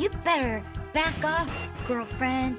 You better back off, girlfriend.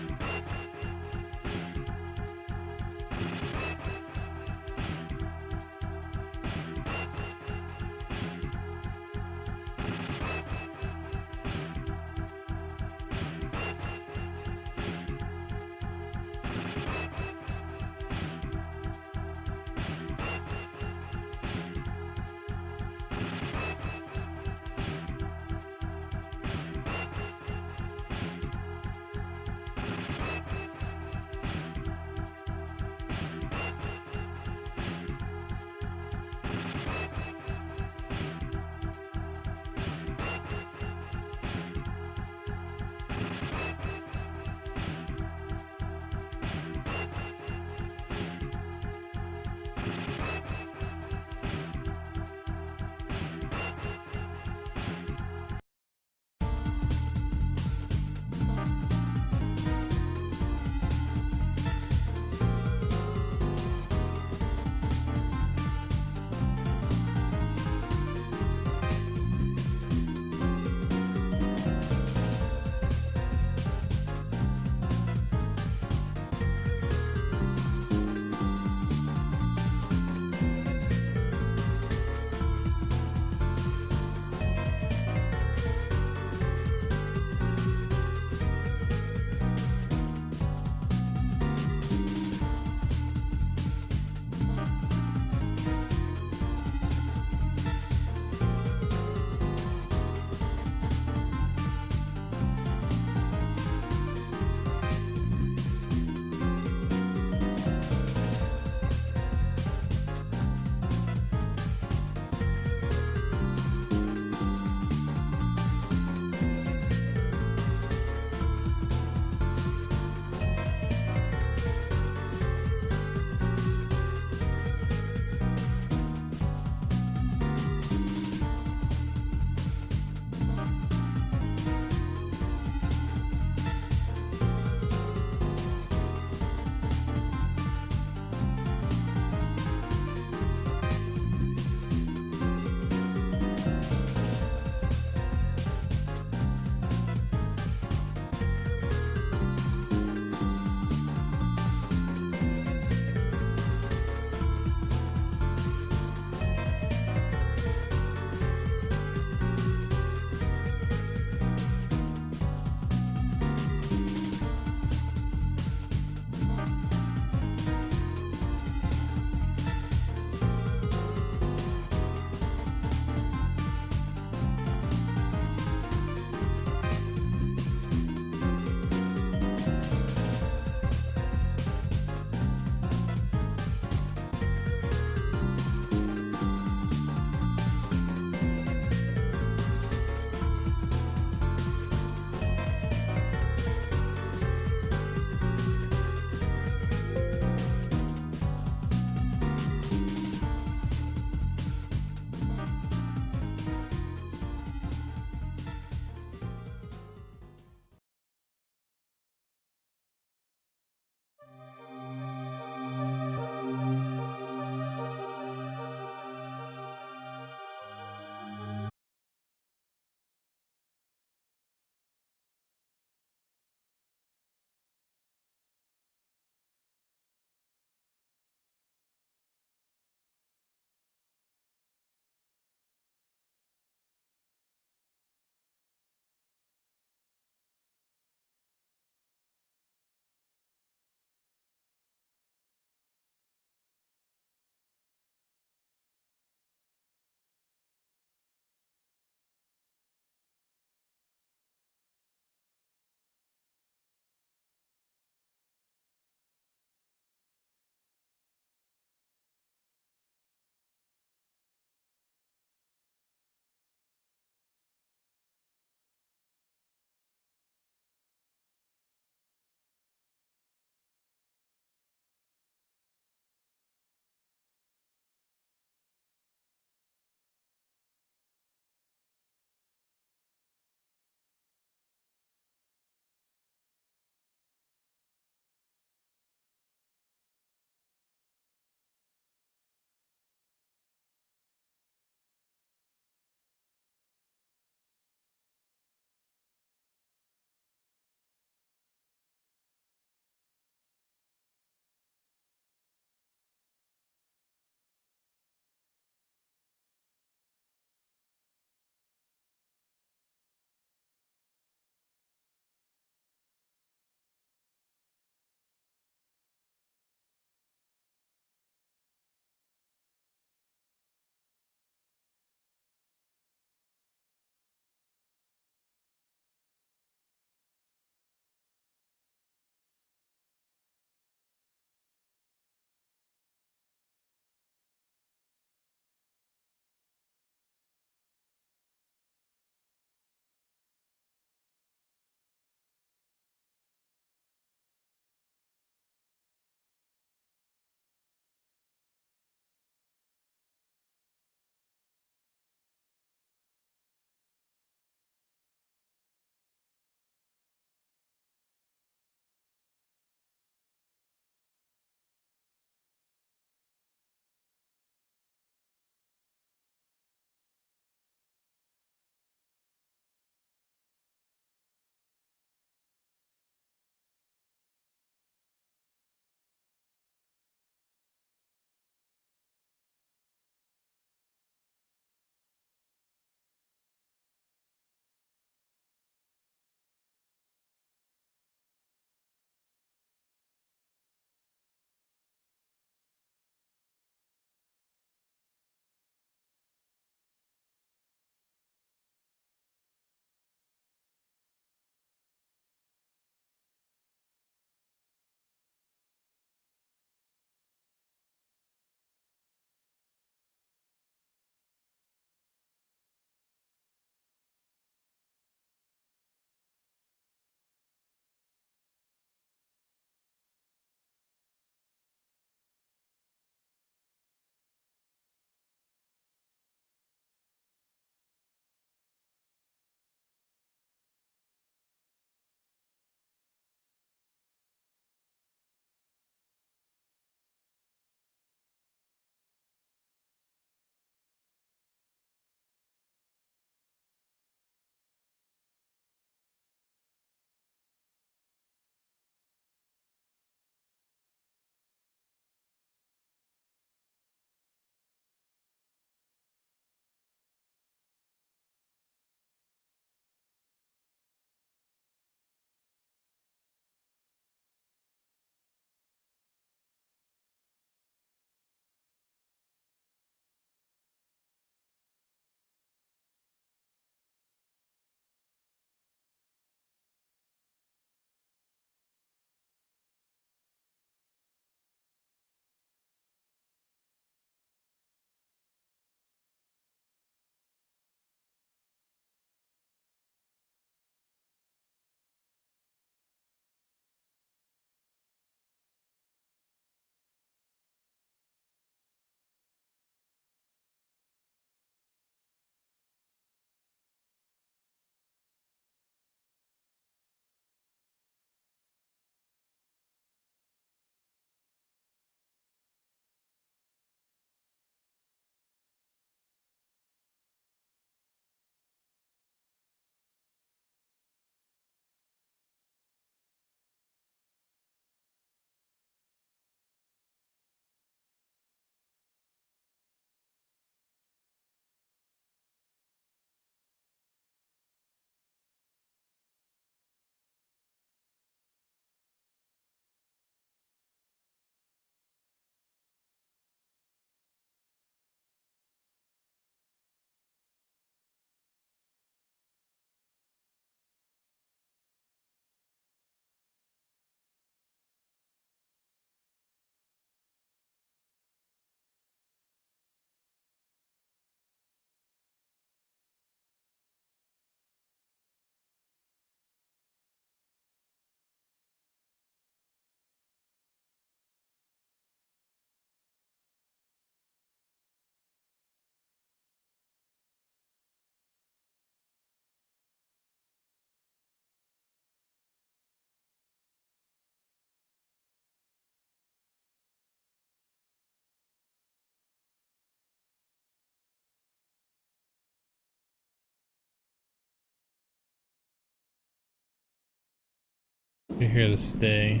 You're here to stay.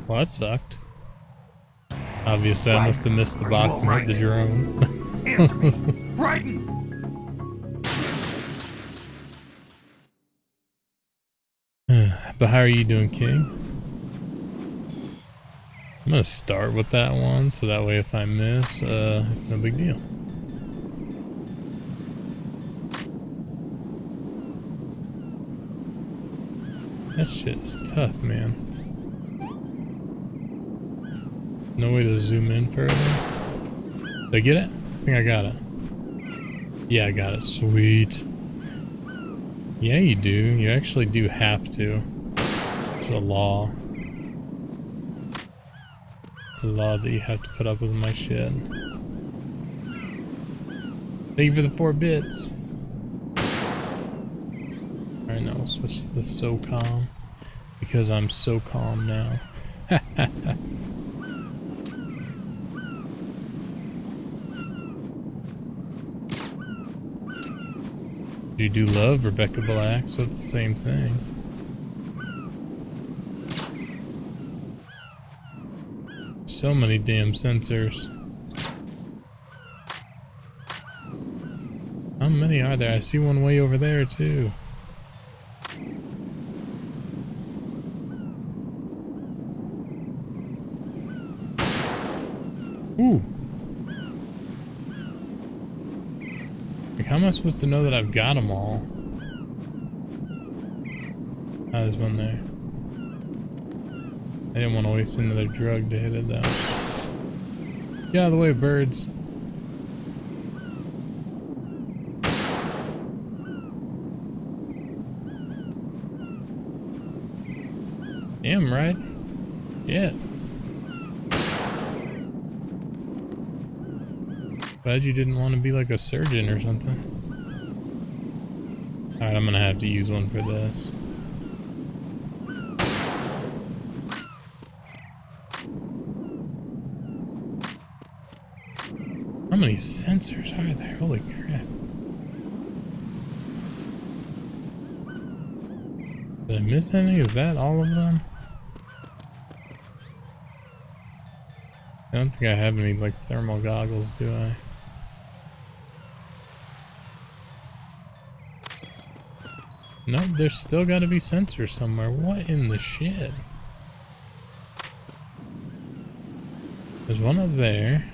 Well, that sucked. Obviously, I must have missed the box and hit the drone. Answer me. Raiden! But how are you doing, King? I'm gonna start with that one, so that way if I miss, it's no big deal. That shit is tough, man. No way to zoom in further. Did I get it? I think I got it. Yeah, I got it. Sweet. Yeah, you do. You actually do have to. It's the law. It's the law that you have to put up with my shit. Thank you for the 4 bits. Alright, now we'll switch to the so calm. Because I'm so calm now. You do love Rebecca Black, so it's the same thing. So many damn sensors. How many are there? I see one way over there too. Ooh. Like, how am I supposed to know that I've got them all? Oh, there's one there. I didn't want to waste another drug to hit it though. Get out of the way, birds. Damn right. Yeah. Glad you didn't want to be like a surgeon or something. Alright, I'm gonna have to use one for this. How many sensors are there? Holy crap. Did I miss anything? Is that all of them? I don't think I have any like thermal goggles, do I? Nope, there's still gotta be sensors somewhere. What in the shit? There's one up there.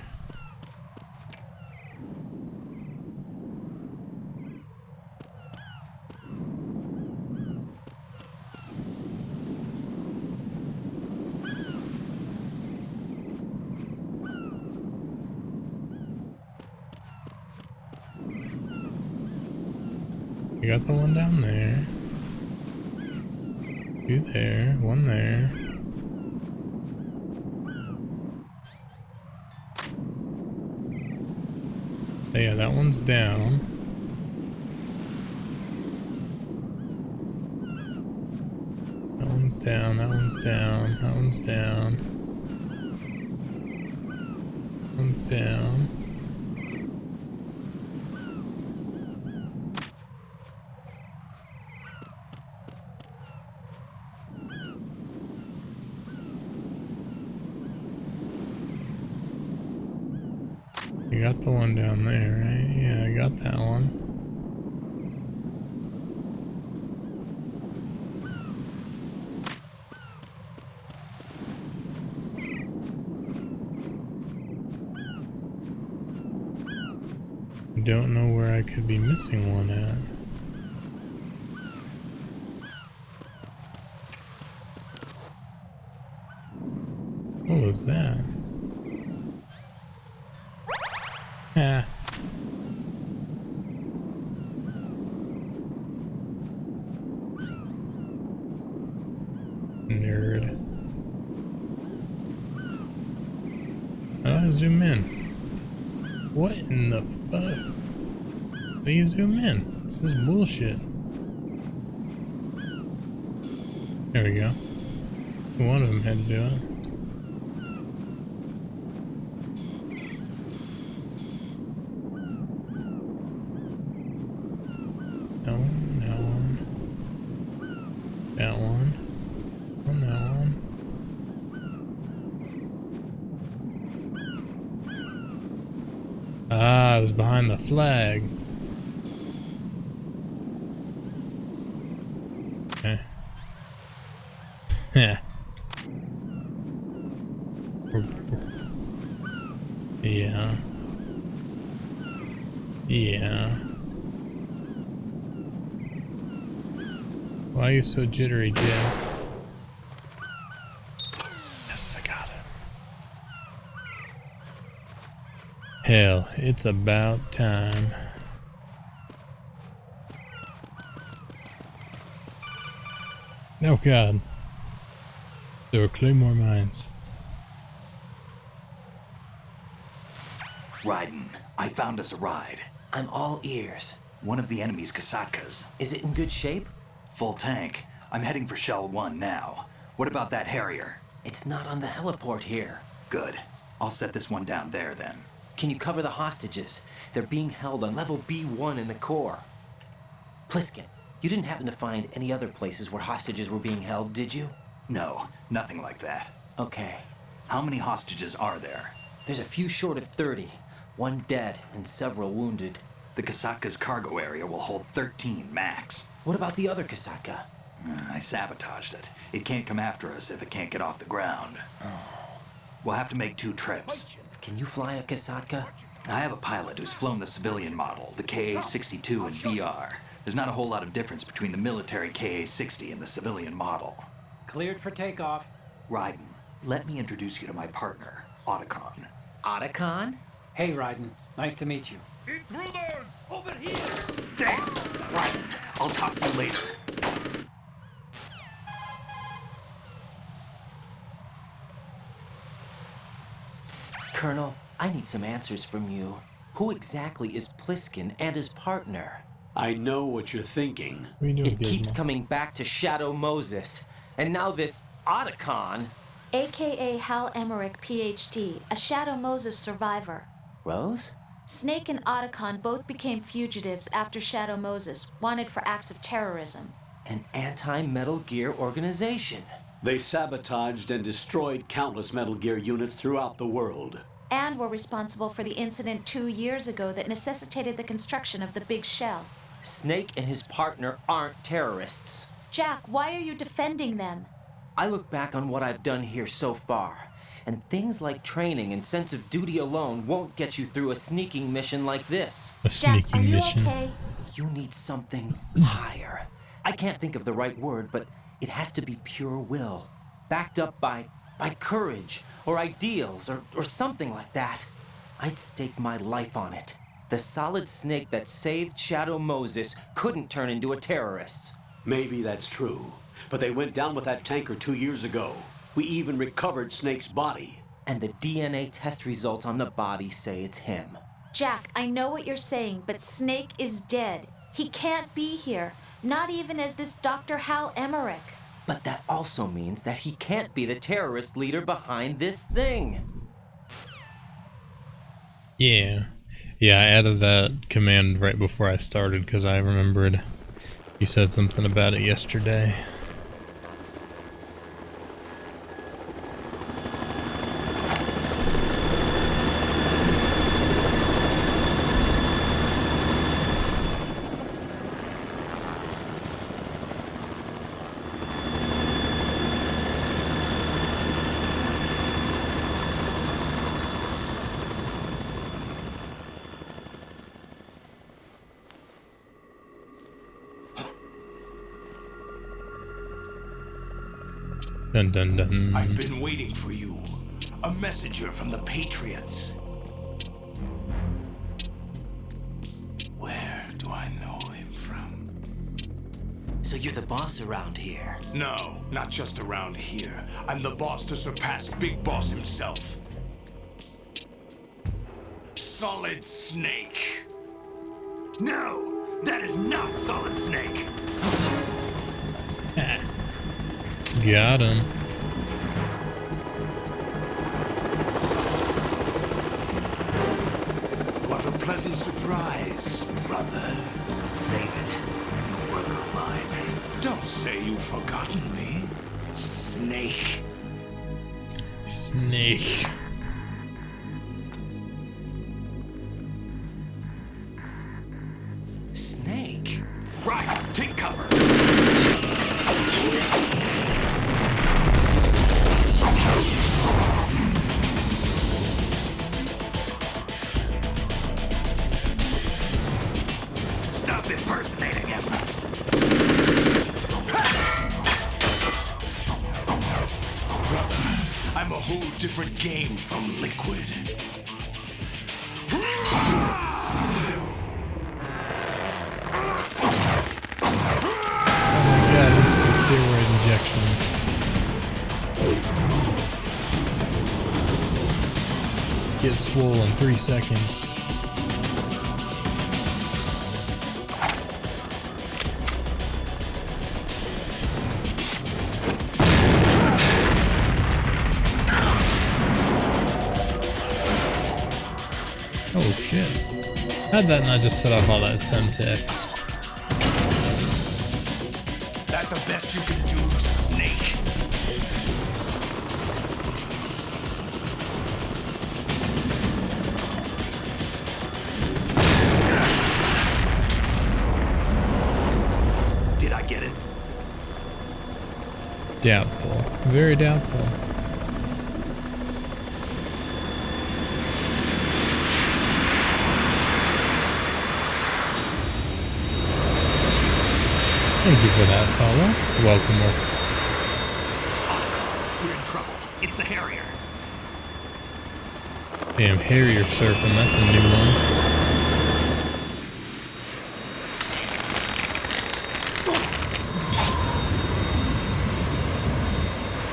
You got the one down there. Two there, one there. Oh yeah, that one's down. That one's down, that one's down, that one's down. That one's down. You got the one down there, right? Yeah, I got that one. I don't know where I could be missing one at. What was that? Yeah. Nerd. How do I zoom in? What in the fuck? How do you zoom in? This is bullshit. There we go. One of them had to do it. I was behind the flag. Okay. Yeah. Yeah. Yeah. Why are you so jittery, Jack? Yes, I got it. Hell, it's about time. Oh god. There were Claymore mines. Raiden, I found us a ride. I'm all ears. One of the enemy's Kasatkas. Is it in good shape? Full tank. I'm heading for Shell 1 now. What about that Harrier? It's not on the heliport here. Good. I'll set this one down there then. Can you cover the hostages? They're being held on level B1 in the core. Pliskin, you didn't happen to find any other places where hostages were being held, did you? No, nothing like that. Okay. How many hostages are there? There's a few short of 30. One dead and several wounded. The Kasatka's cargo area will hold 13 max. What about the other Kasaka? I sabotaged it. It can't come after us if it can't get off the ground. We'll have to make 2 trips. Can you fly a Kasaka? I have a pilot who's flown the civilian model, the KA-62 in VR. There's not a whole lot of difference between the military KA-60 and the civilian model. Cleared for takeoff. Raiden, let me introduce you to my partner, Otacon. Otacon? Hey, Raiden. Nice to meet you. Intruders! Over here! Damn! Raiden, I'll talk to you later. Colonel, I need some answers from you. Who exactly is Pliskin and his partner? I know what you're thinking. We knew It Gizmo. keeps coming back to Shadow Moses. And now this Otacon. AKA Hal Emmerich, PhD, a Shadow Moses survivor. Rose? Snake and Otacon both became fugitives after Shadow Moses, wanted for acts of terrorism. An anti-Metal Gear organization. They sabotaged and destroyed countless Metal Gear units throughout the world. And were responsible for the incident 2 years ago that necessitated the construction of the Big Shell. Snake and his partner aren't terrorists. Jack, why are you defending them? I look back on what I've done here so far, and things like training and sense of duty alone won't get you through a sneaking mission like this. A Jack, are sneaking you mission. okay? You need something higher. I can't think of the right word, but it has to be pure will, backed up by courage or ideals or something like that. I'd stake my life on it. The solid snake that saved Shadow Moses couldn't turn into a terrorist. Maybe that's true, but they went down with that tanker 2 years ago. We even recovered Snake's body. And the DNA test results on the body say it's him. Jack, I know what you're saying, but Snake is dead. He can't be here, not even as this Dr. Hal Emmerich. But that also means that he can't be the terrorist leader behind this thing. Yeah. Yeah, I added that command right before I started because I remembered you said something about it yesterday. Dun dun dun. I've been waiting for you. A messenger from the Patriots. Where do I know him from? So you're the boss around here. No, not just around here. I'm the boss to surpass Big Boss himself. Solid Snake. No, that is not Solid Snake. Got him. What a pleasant surprise, brother. Save it. You work of mine. Don't say you've forgotten me. Snake. Snake. I'm a whole different game from Liquid. Oh my god, instant steroid injections. Get swole in 3 seconds. Oh shit. How'd that not just set off all that Semtex? That the best you can do, Snake? Did I get it? Doubtful. Very doubtful. Thank you for that, follow. Welcome. We're in trouble. It's the Harrier. Damn, Harrier surfing, that's a new one.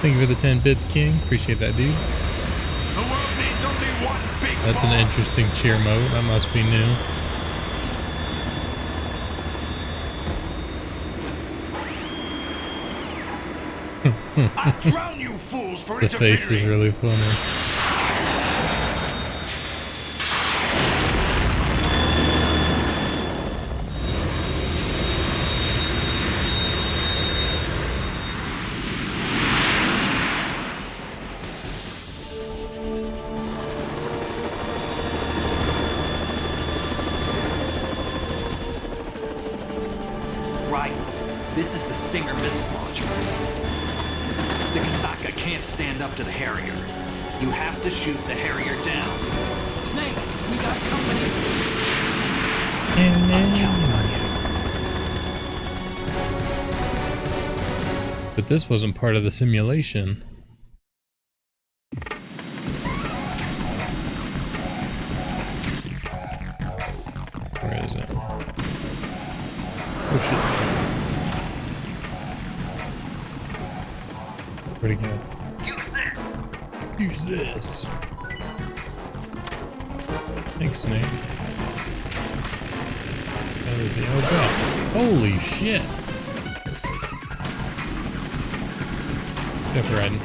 Thank you for the 10 bits, King. Appreciate that, dude. The world needs only one big That's an boss. interesting cheer mode. That must be new. I'll drown you fools for The face is interfering. really funny. Right. This is the Stinger missile launcher. The Kasaka can't stand up to the Harrier. You have to shoot the Harrier down. Snake, we got company. And I'm counting on you. But this wasn't part of the simulation. Where is it? Oh shit. Where'd it go? Use this. Use this. Thanks, Snake. How is he? Oh god. Holy shit. Get up, riding.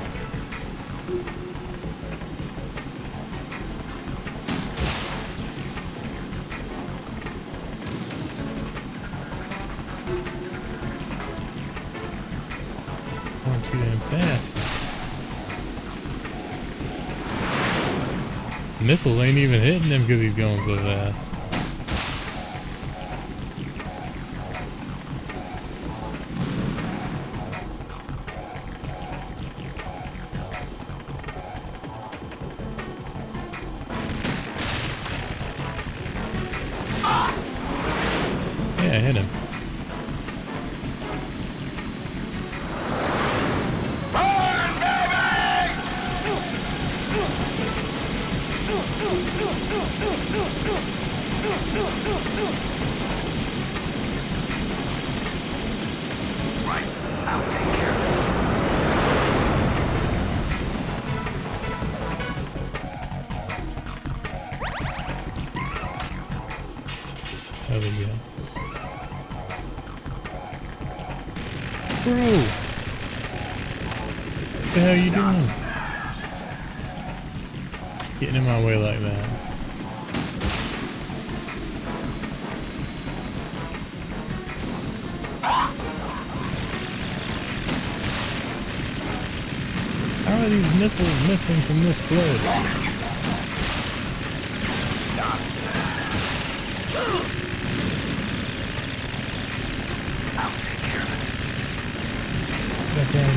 Going too damn fast. Missiles ain't even hitting him because he's going so fast. Yeah, I hit him. Right. I'll take care of it. There we go. Bro! What the hell are you doing? Getting in my way like that. How are these missiles missing from this close? I'll take care of it. Okay.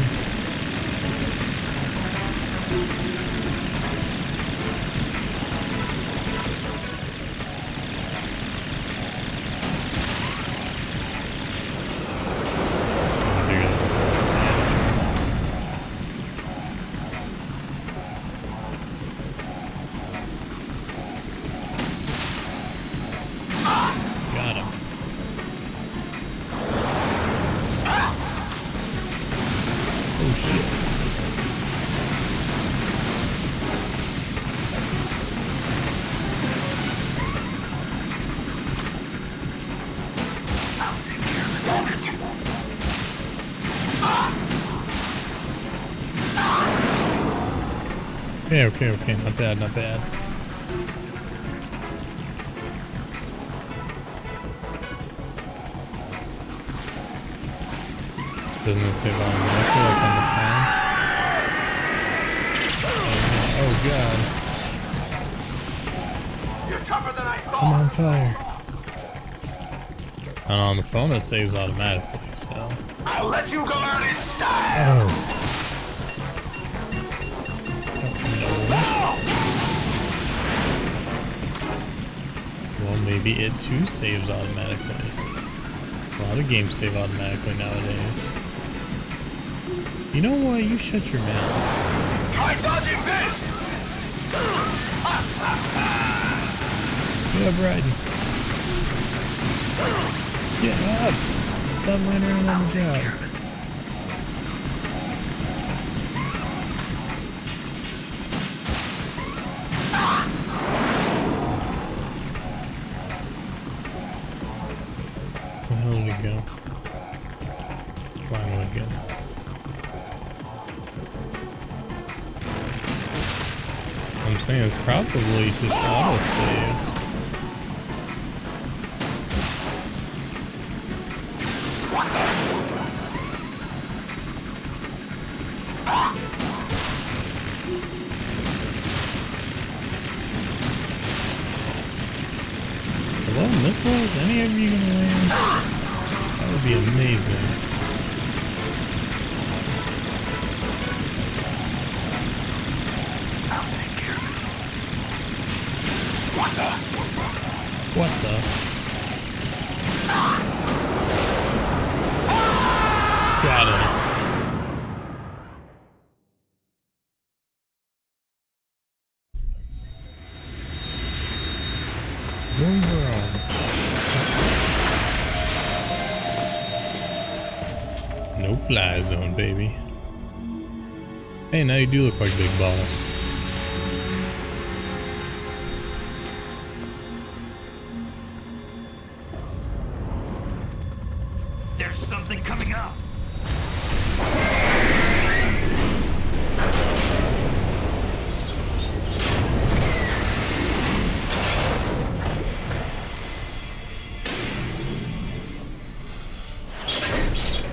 Okay, okay, okay. Not bad, not bad. Doesn't it save automatically like on the phone? Oh god. You're tougher than I I'm thought. on fire. And on the phone it saves automatically, so. I'll let you go out in style. Oh. Well, maybe it too saves automatically. A lot of games save automatically nowadays. You know what? You shut your mouth. Try dodging this. Get up, Ryden. Get up! Stop laying around on the job. Where the hell did he go? Finally again. I'm saying it's probably just auto saves. Hello, missiles? Any of you gonna land? That would be amazing. What the? Got it. Vroom vroom. No fly zone, baby. Hey, now you do look like Big Boss. There's something coming up.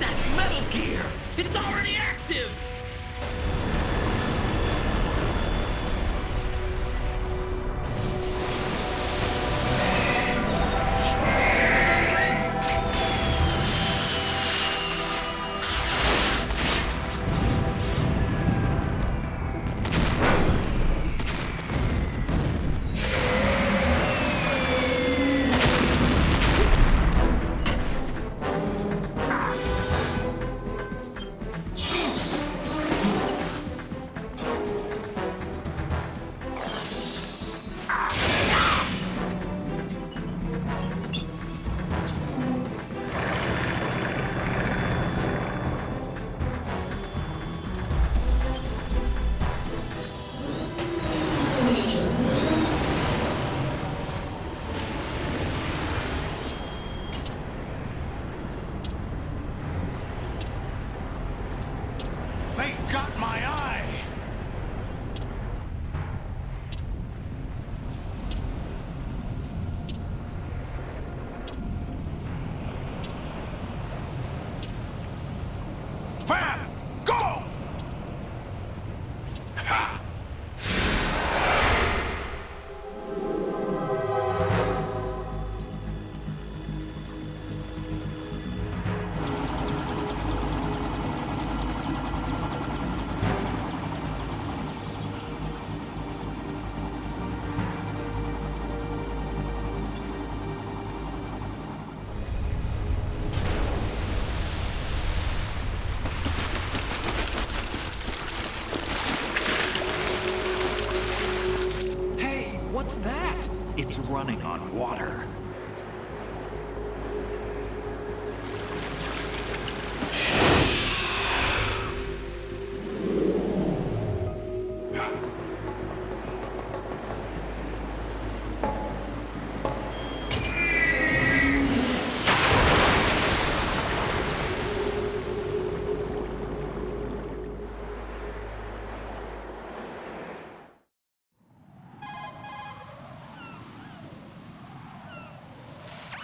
That's Metal Gear. It's already active. They got my eye. Fab, go! Ha! Hey, what's that? It's running on water.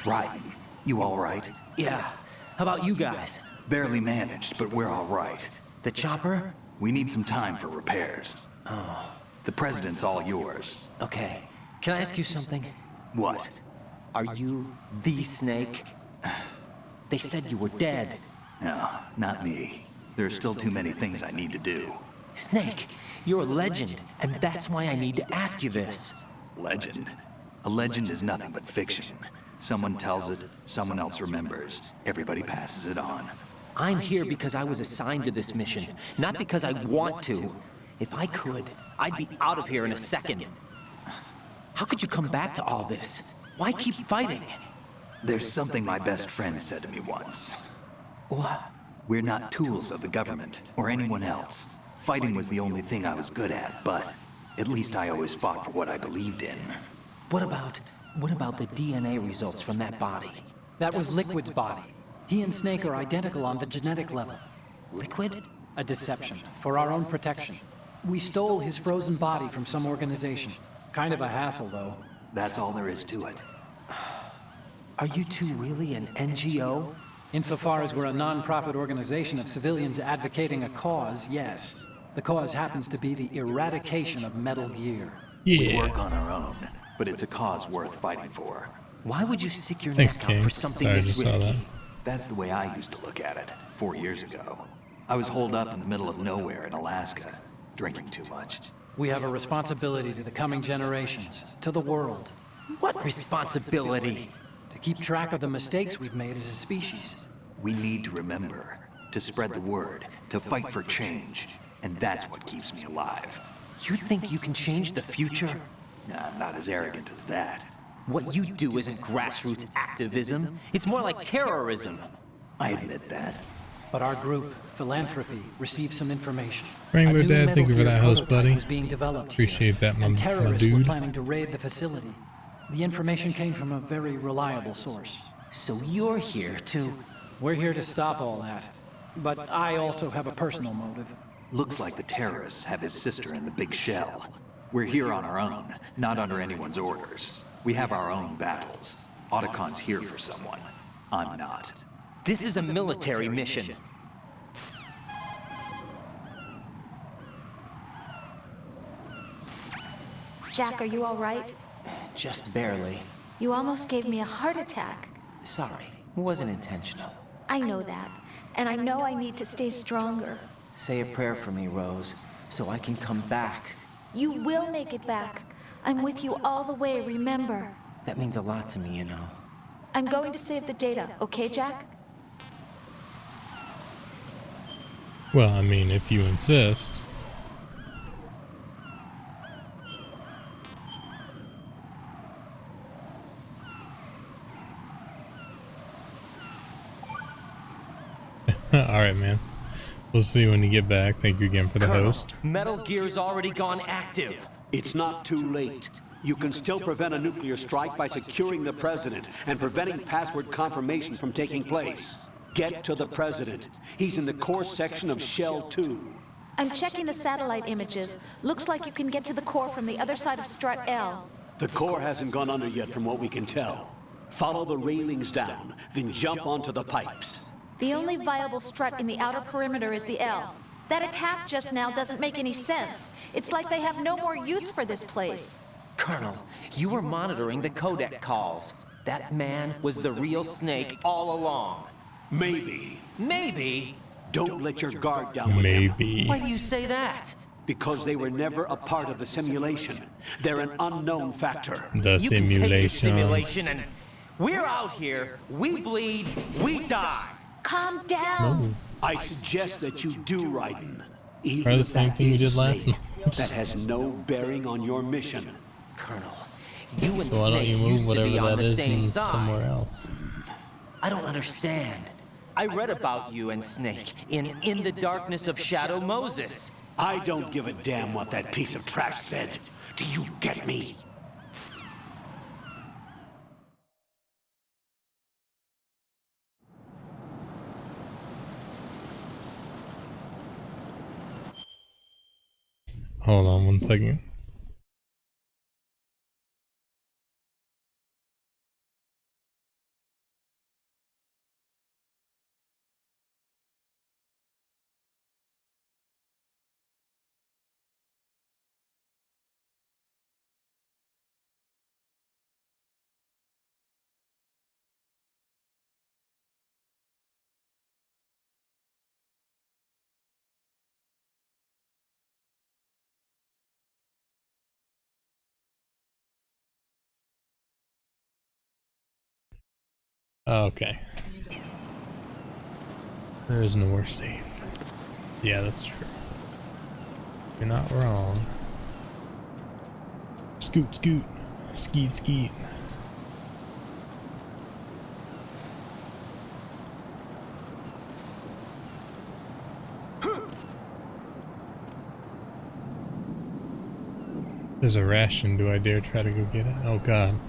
Right. You all right? Yeah. How about you guys? Barely managed, but we're all right. The chopper? We need some time for repairs. Oh. The president's all yours. Okay. Can I ask you something? What? Are you the Snake? They said you were dead. No, not me. There are still too many things I need to do. Snake, you're a legend, and that's why I need to ask you this. Legend? A legend is nothing but fiction. Someone tells it, someone else remembers. Everybody passes it on. I'm here because I was assigned to this mission, not because I want to. If I could, I'd be out of here in a second. How could you come back to all this? Why keep fighting? There's something my best friend said to me once. What? We're not tools of the government or anyone else. Fighting was the only thing I was good at, but at least I always fought for what I believed in. What about the DNA results from that body? That was Liquid's body. He and Snake are identical on the genetic level. Liquid? A deception, for our own protection. We stole his frozen body from some organization. Kind of a hassle, though. That's all there is to it. Are you two really an NGO? Insofar as we're a non-profit organization of civilians advocating a cause, yes. The cause happens to be the eradication of Metal Gear. We Yeah. work on our own, but it's a cause worth fighting for. Why would you stick your Thanks, neck out King. for something Sorry, I this just saw that. risky? That's the way I used to look at it 4 years ago. I was holed up in the middle of nowhere in Alaska, drinking too much. We have a responsibility to the coming generations, to the world, What responsibility? to keep track of the mistakes we've made as a species. We need to remember, to spread the word, to fight for change, and that's what keeps me alive. You think you can change the future? Nah, I'm not as arrogant as that. What you do isn't grassroots activism. It's more like terrorism. I admit that. But our group, Philanthropy, received some information. Rainbow A new Dad, Metal thank you for Gear that host, prototype buddy. was being developed Appreciate here, that, my and terrorists were dude. planning to raid the facility. The information came from a very reliable source. So you're here to... We're here to stop all that. But I also have a personal motive. Looks like the terrorists have his sister in the big shell. We're here on our own, not under anyone's orders. We have our own battles. Otacon's here for someone. I'm not. This is a military mission. Jack, are you all right? Just barely. You almost gave me a heart attack. Sorry, it wasn't intentional. I know that. And I know I need to stay stronger. Say a prayer for me, Rose, so I can come back. You will make it back. I'm with you all the way, remember. That means a lot to me, you know. I'm going to save the data, okay, Jack? Well, I mean, if you insist. Alright, man. We'll see you when you get back. Thank you again for the host. Metal Gear's already gone active. It's not too late. You can still prevent a nuclear strike by securing the president and preventing password confirmation from taking place. Get to the president. He's in the core section of Shell 2. I'm checking the satellite images. Looks like you can get to the core from the other side of Strut L. The core hasn't gone under yet from what we can tell. Follow the railings down, then jump onto the pipes. The only viable strut in the outer perimeter is the L. That attack just now doesn't make any sense. It's like they have no more use for this place. Colonel, you were monitoring the codec calls. That man was the real Snake all along. Maybe. Maybe? Don't let your guard down with him. Maybe. Why do you say that? Because they were never a part of the simulation. They're an unknown factor. The You can take your simulation. simulation and... We're out here, we bleed, we die. Calm down. I suggest that you do, Raiden. Even Try the if same that thing you is did last Snake, night. that has no bearing on your mission. Colonel, you and So why don't Snake you move used to be whatever on that the is same and side. somewhere else? I don't understand. I read about you and Snake in the darkness of Shadow Moses. I don't give a damn what that piece of trash said. Do you get me? Hold on 1 second. Okay. There is nowhere safe. Yeah, that's true. You're not wrong. Scoot, scoot. Skeet, skeet. There's a ration. Do I dare try to go get it? Oh god.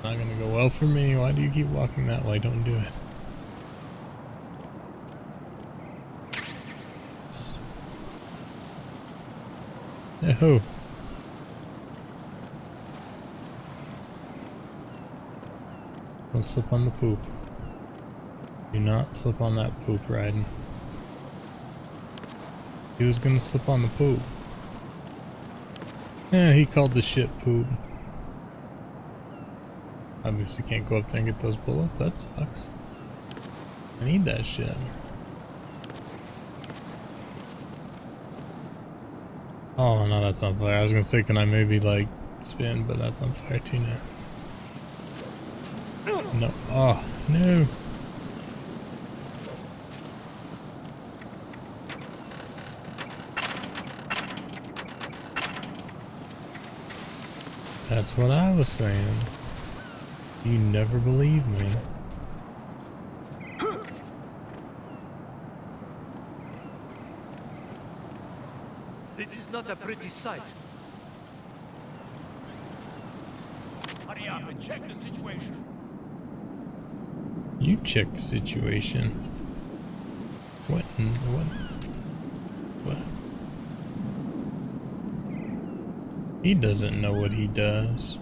Not gonna go well for me. Why do you keep walking that way? Don't do it. Oh. Don't slip on the poop. Do not slip on that poop, Raiden. He was gonna slip on the poop. Yeah, he called the shit poop. Obviously can't go up there and get those bullets. That sucks. I need that shit. Oh no, that's on fire. I was gonna say, can I maybe like spin, but that's on fire too now. No. Oh no. That's what I was saying. You never believe me. This is not a pretty sight. Hurry up and check the situation. You check the situation. What? What? He doesn't know what he does.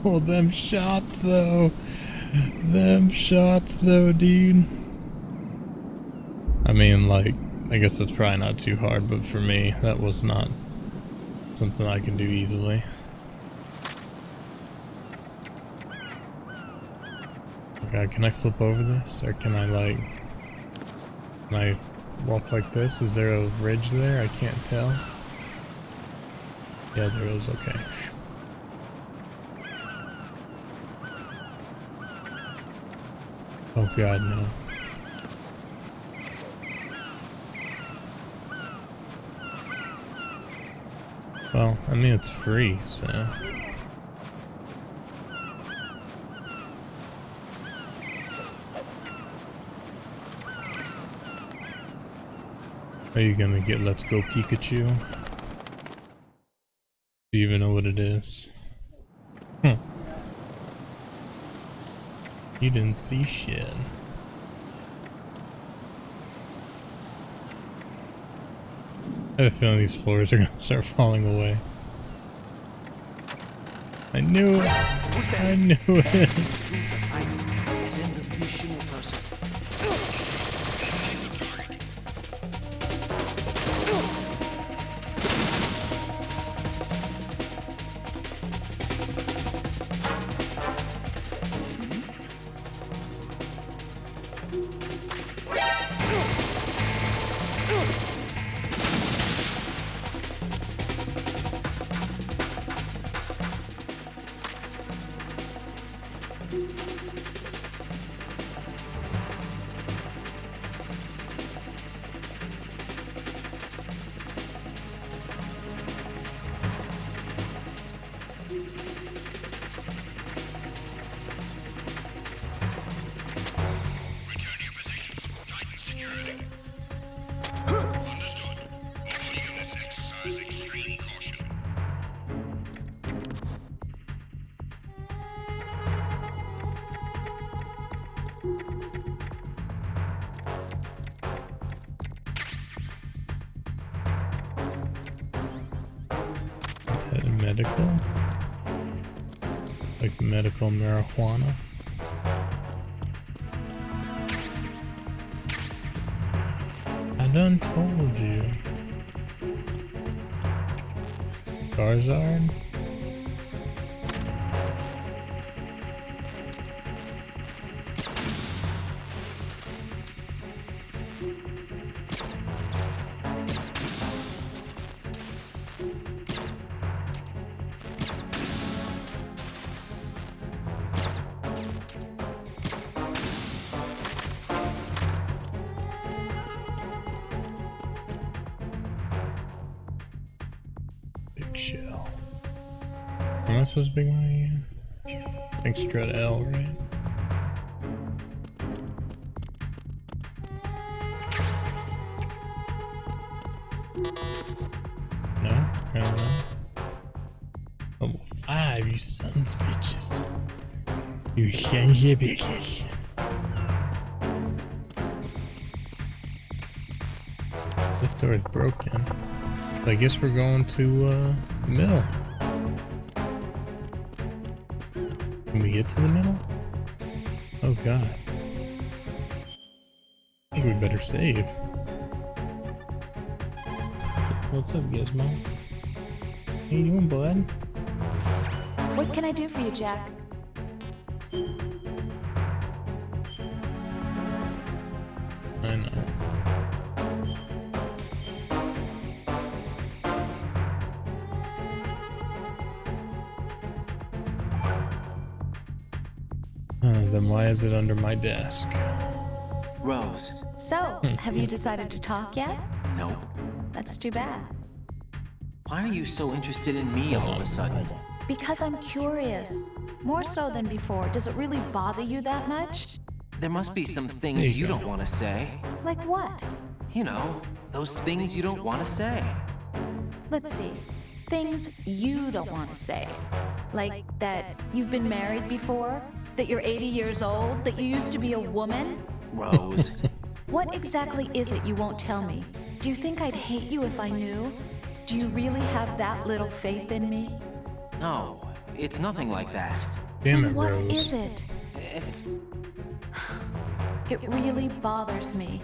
Oh, them shots though. Them shots though, dude. I mean, like, I guess that's probably not too hard, but for me, that was not something I can do easily. Oh god, can I flip over this? Or can I walk like this? Is there a ridge there? I can't tell. Yeah, there is, okay. Oh god, no. Well, I mean, it's free, so... Are you gonna get Let's Go Pikachu? Do you even know what it is? Hmm. You didn't see shit. I have a feeling these floors are gonna start falling away. I knew it! I knew it! Medical? Like medical marijuana? I done told you. Charizard? big shell. Am I supposed to be going again? I think straight L, right? No? I don't know. Level 5, you sons of bitches. You sons of bitches. This door is broken. So I guess we're going to the middle. Can we get to the middle? Oh god. I think we better save. What's up, Gizmo? How you doing, bud? What can I do for you, Jack? I know. Then why is it under my desk? Rose. So, have you decided to talk yet? Nope. That's too bad. Why are you so interested in me all of a sudden? Because I'm curious. More so than before. Does it really bother you that much? There must be some There things you you go. don't want to say. Like what? You know, those things you don't want to say. Let's see. Things you don't want to say. Like that you've been married before? That you're 80 years old? That you used to be a woman? Rose. What exactly is it you won't tell me? Do you think I'd hate you if I knew? Do you really have that little faith in me? No, it's nothing like that. Damn Then it, what Rose. is it? It's... It really bothers me.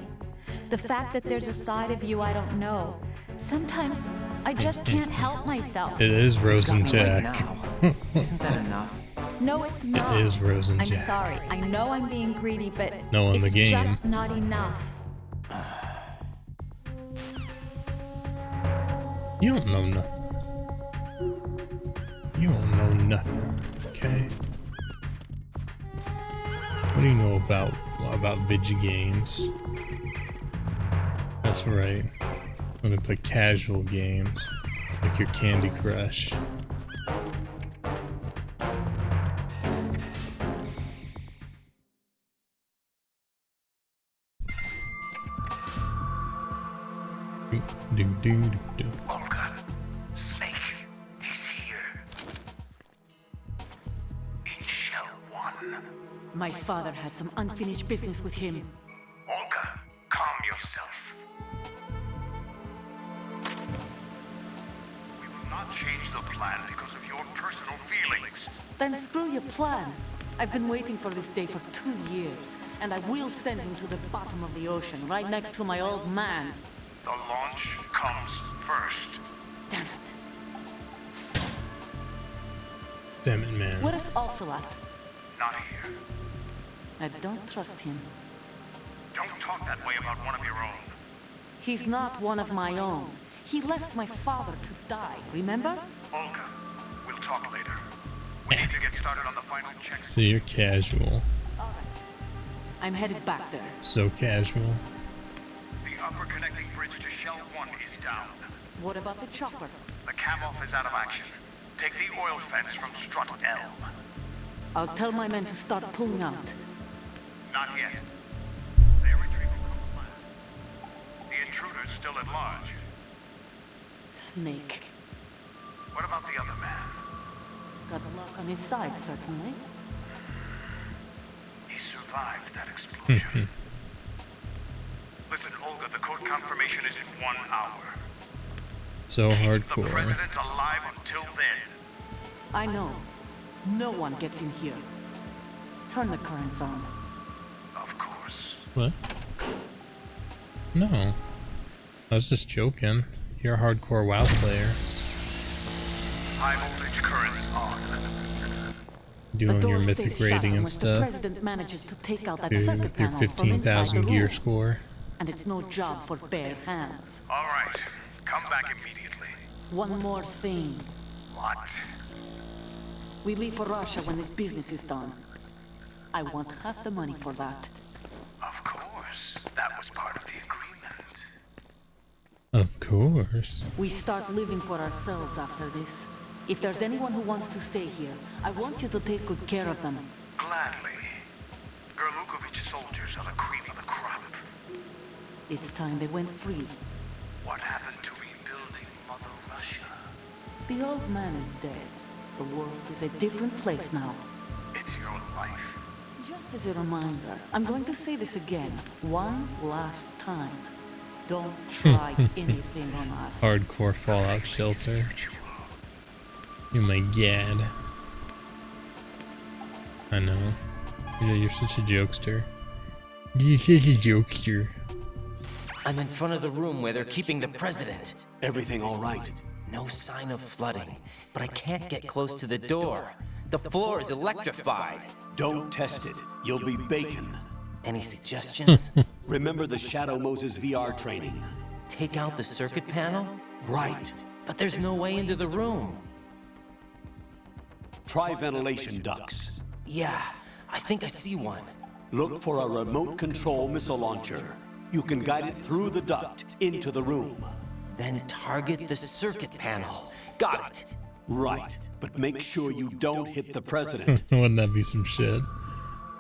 The fact that there's a side of you I don't know. Sometimes I just can't help myself. It is Rose got and me right Jack. now. Isn't that enough? No, it's not. It is Rose and I'm Jack. sorry. I know I'm being greedy, but No, in the it's game. just not enough. You don't know nothing. You don't know nothing, okay? What do you know about video games? That's right. I'm gonna play casual games, like your Candy Crush. Do. Olga, Snake, he's here. In Shell 1. My father had some unfinished business with him. Olga, calm yourself. We will not change the plan because of your personal feelings. Then screw your plan. I've been waiting for this day for 2 years, and I will send him to the bottom of the ocean, right next to my old man. The launch comes first. Damn it. Damn it, man. Where is Ocelot? Not here. I don't trust him. Don't talk that way about one of your own. He's not one of my own. He left my father to die, remember? Olga, we'll talk later. We need to get started on the final checks. So you're casual. I'm headed back there. So casual. The upper connecting bridge to Shell 1 is down. What about the chopper? The cam-off is out of action. Take the oil fence from strut L. I'll tell my men to start pulling out. Not yet. Their retrieval comes last. The intruder's still at large. Snake. What about the other man? He's got luck on his side, certainly. He survived that explosion. Listen, Olga, the code confirmation is in 1 hour. So Keep the hardcore. president alive until then. I know. No one gets in here. Turn the currents on. Of course. What? No. I was just joking. You're a hardcore WoW player. High voltage currents on. The Doing door your stays mythic shut rating and unless the stuff. president manages to take out that Dude, circuit with your panel from inside the 15,000 gear room. score. And it's no job for bare hands. All right. Come back immediately. One more thing. What? We leave for Russia when this business is done. I want half the money for that. Of course. That was part of the agreement. Of course. We start living for ourselves after this. If there's anyone who wants to stay here, I want you to take good care of them. Gladly. Gerlukovich soldiers are the cream of the crop. It's time they went free. What happened to rebuilding Mother Russia? The old man is dead. The world is a different place now. It's your life. Just as a reminder, I'm going to say this again, one last time. Don't try anything on us. Hardcore Fallout shelter. Oh my god. I know. Yeah, you're such a jokester. You're such a jokester. I'm in front of the room where they're keeping the president. Everything all right? No sign of flooding, but I can't get close to the door. The floor is electrified. Don't test it. You'll be bacon. Any suggestions? Remember the Shadow Moses VR training? Take out the circuit panel? Right. But there's no way into the room. Try ventilation ducts. Yeah, I think I see one. Look for a remote control missile launcher. You can guide it through the duct into the room. Then target the circuit panel. Got it. Right, but make sure you don't hit the president. Wouldn't that be some shit?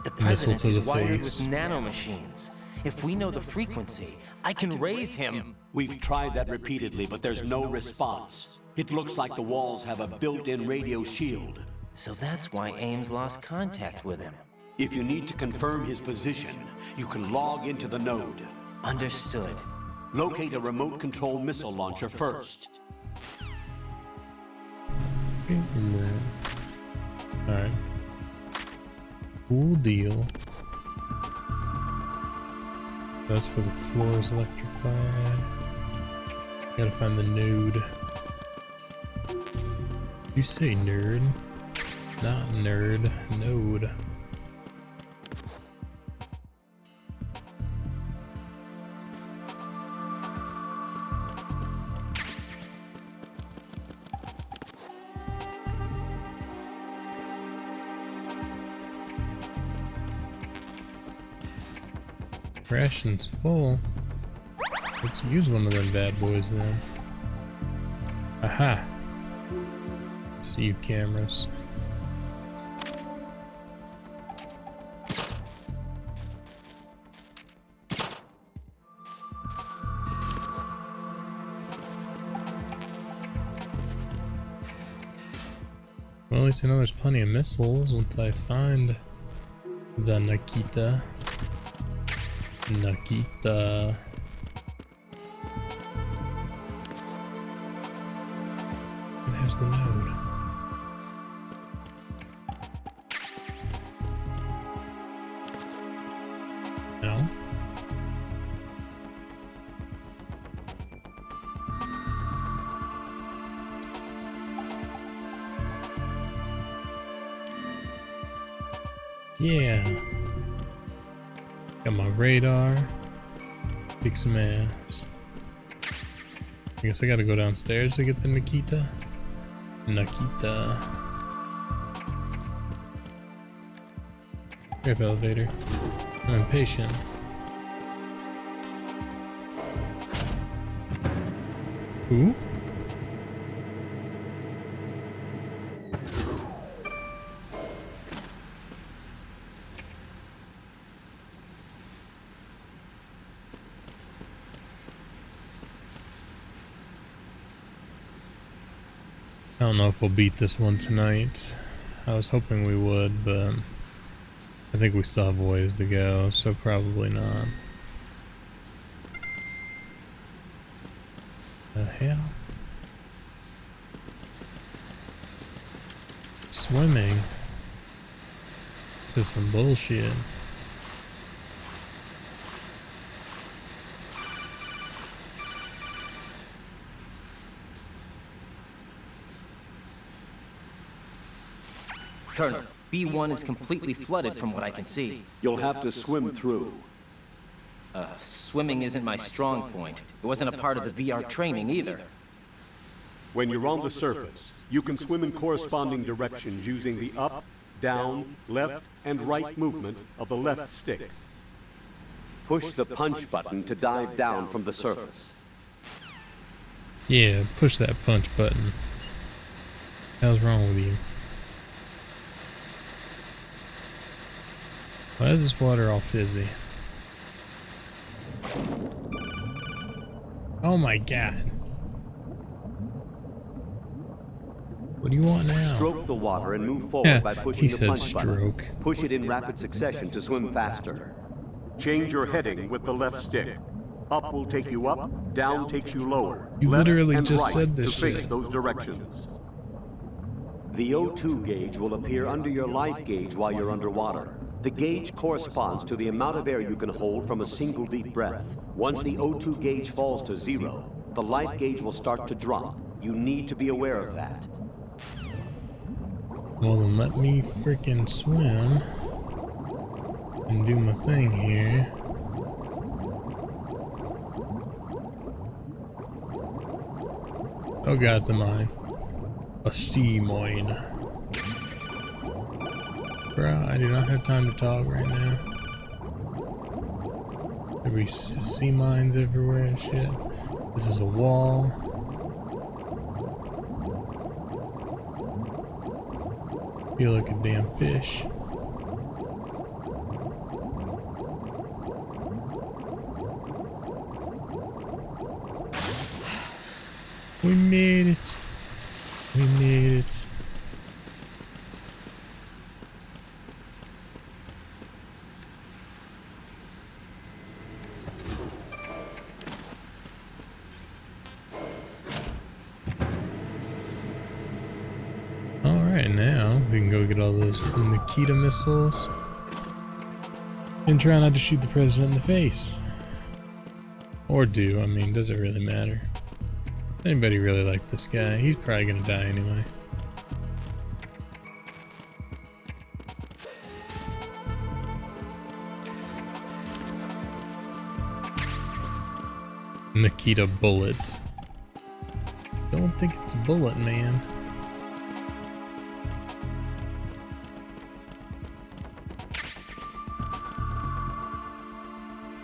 The Missile president to is the wired face. with nanomachines. If we know the frequency, I can raise him. We've tried that repeatedly, but there's no response. It looks like the walls have a built-in radio shield. So that's why Ames lost contact with him. If you need to confirm his position, you can log into the node. Understood. Locate a remote control missile launcher first. Alright. Cool deal. That's where the floor is electrified. Gotta find the node. You say nerd? Not nerd, node. Ration's full. Let's use one of them bad boys then. Aha! See you, cameras. Well, at least I know there's plenty of missiles once I find the Nikita. Nikita. And there's the node. No? Yeah. Got my radar. Kick some ass. I guess I gotta go downstairs to get the Nikita. Nikita. Grab elevator. I'm impatient. Who? I don't know if we'll beat this one tonight. I was hoping we would, but I think we still have a ways to go, so probably not. The hell? Swimming? This is some bullshit. Colonel, B1 is completely flooded from what I can see. You'll have to swim through. Swimming isn't my strong point. It wasn't a part of the VR training either. When you're on the surface, you can swim in corresponding directions using the up, down, left, and right movement of the left stick. Push the punch button to dive down from the surface. Yeah, push that punch button. Hell's wrong with you? Why is this water all fizzy? Oh my god. What do you want now? Stroke the water and move forward by pushing he the said punch stroke. button. Push it in rapid succession to swim faster. Change your heading with the left stick. Up will take you up, down takes you lower. You left literally and just right said this to face shit. those directions. The O2 gauge will appear under your life gauge while you're underwater. The gauge corresponds to the amount of air you can hold from a single deep breath. Once the O2 gauge falls to 0, the life gauge will start to drop. You need to be aware of that. Well, then let me freaking swim and do my thing here. Oh god, it's a mine. A sea mine. Bruh, I do not have time to talk right now. There be sea mines everywhere and shit. This is a wall. Feel like a damn fish. We made it. We made it. Alright, now we can go get all those Nikita missiles and try not to shoot the president in the face. Or do, I mean, does it really matter? Anybody really like this guy? He's probably gonna die anyway. Nikita bullet. Don't think it's a bullet, man.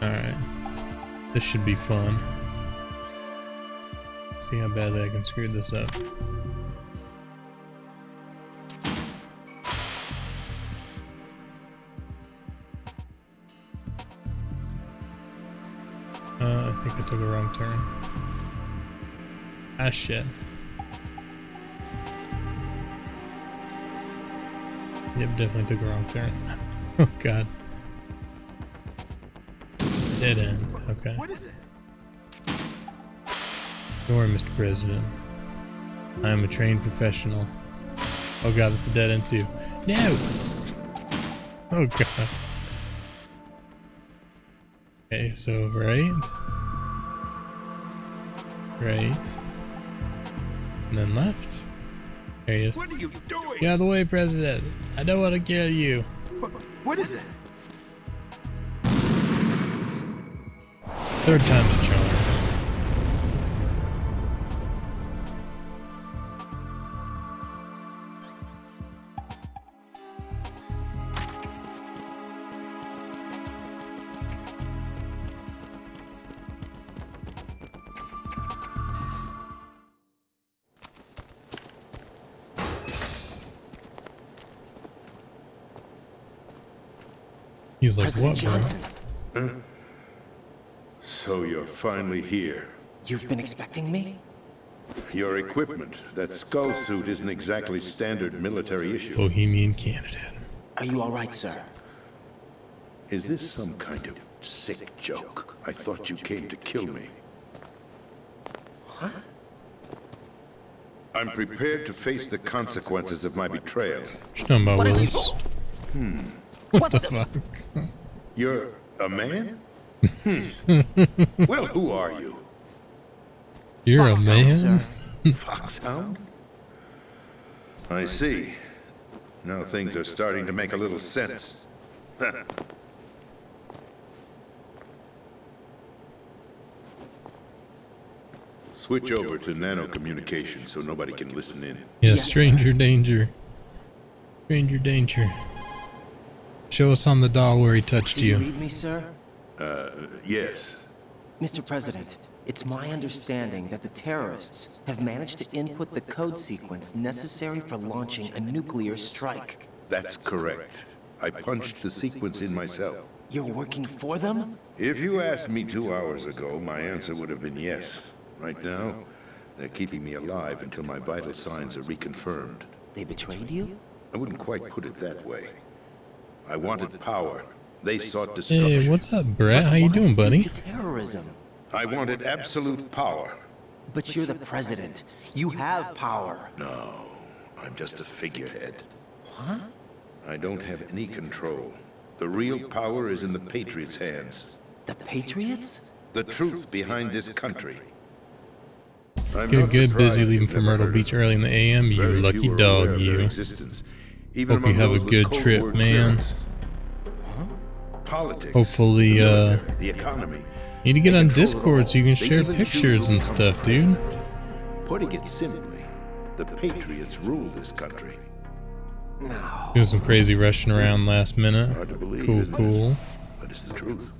Alright. This should be fun. See how badly I can screw this up. I think I took a wrong turn. Ah, shit. Yep, definitely took a wrong turn. Oh god. Dead end. Okay. What is it? Don't worry, Mr. President. I am a trained professional. Oh god, that's a dead end too. No! Oh god. Okay, so right. Right. And then left. There he is. What are you doing? Get out of the way, President. I don't want to kill you. What is it? Third time's a charm. He's like, President what, bro? Johnson, So you're finally here. you've been expecting me? Your equipment, that skull suit isn't exactly standard military issue. Bohemian candidate. Are you all right, sir? Is this some kind of sick joke? I thought you came to kill me. What? I'm prepared to face the consequences of my betrayal. What you talking about, What are Willis? you? What the fuck? You're a man? Well, who are you? You're a Foxhound, man? sir. Foxhound? I see. Now things are starting to make a little sense. Switch over to nano-communication so nobody can listen in. Yeah, Yes, stranger danger. Stranger danger. Show us on the doll where he touched Do you you. read me, sir? Yes. Mr. President, it's my understanding that the terrorists have managed to input the code sequence necessary for launching a nuclear strike. That's correct. I punched the sequence in myself. You're working for them? If you asked me 2 hours ago, my answer would have been yes. Right now, they're keeping me alive until my vital signs are reconfirmed. They betrayed you? I wouldn't quite put it that way. I wanted power. They sought destruction. Hey, what's up, Brett? How you doing, buddy? To terrorism. I wanted absolute power. But you're the president. You have power. No, I'm just a figurehead. What? I don't have any control. The real power is in the Patriots' hands. The Patriots? The truth behind this country. Good, busy leaving for Myrtle Beach early in the AM, you lucky dog, you. Hope you have a good trip, man. Politics, hopefully, the economy. Need to get on Discord so you can share pictures and stuff, dude. Putting it simply, the Patriots rule this country. No. Doing some crazy rushing around last minute. Hard to believe, Cool. But it's the truth.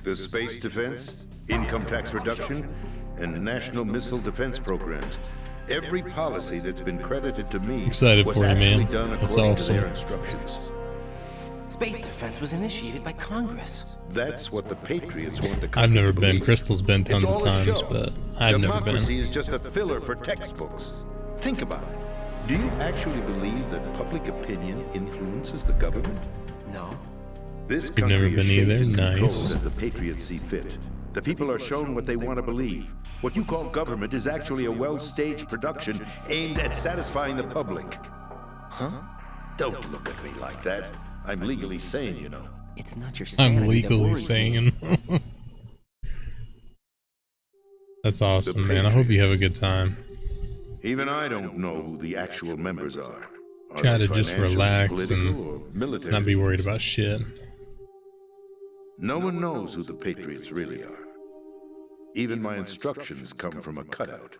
The space defense, income tax reduction, and national missile defense programs. Every policy that's been credited to me Excited was for you, actually man. done That's according awesome. to their instructions. Space defense was initiated by Congress. That's what the Patriots want the country I've never to been. believe. Crystal's been It's tons of all a times, show. but I've never been. Democracy is just a filler for textbooks. Think about it. Do you actually believe that public opinion influences the government? No. This You've country never is been shaped either? and Nice. controlled as the Patriots see fit. The people are shown what they want to believe. What you call government is actually a well-staged production aimed at satisfying the public. Huh? Don't look at me like that. I'm legally sane, you know. It's not your sanity I'm legally that worries me. saying. That's awesome, man. I hope you have a good time. Even I don't know who the actual members are. Are Try they to just financial, relax political, or and military? not be worried about shit. No one knows who the Patriots really are. Even my instructions come from a cutout.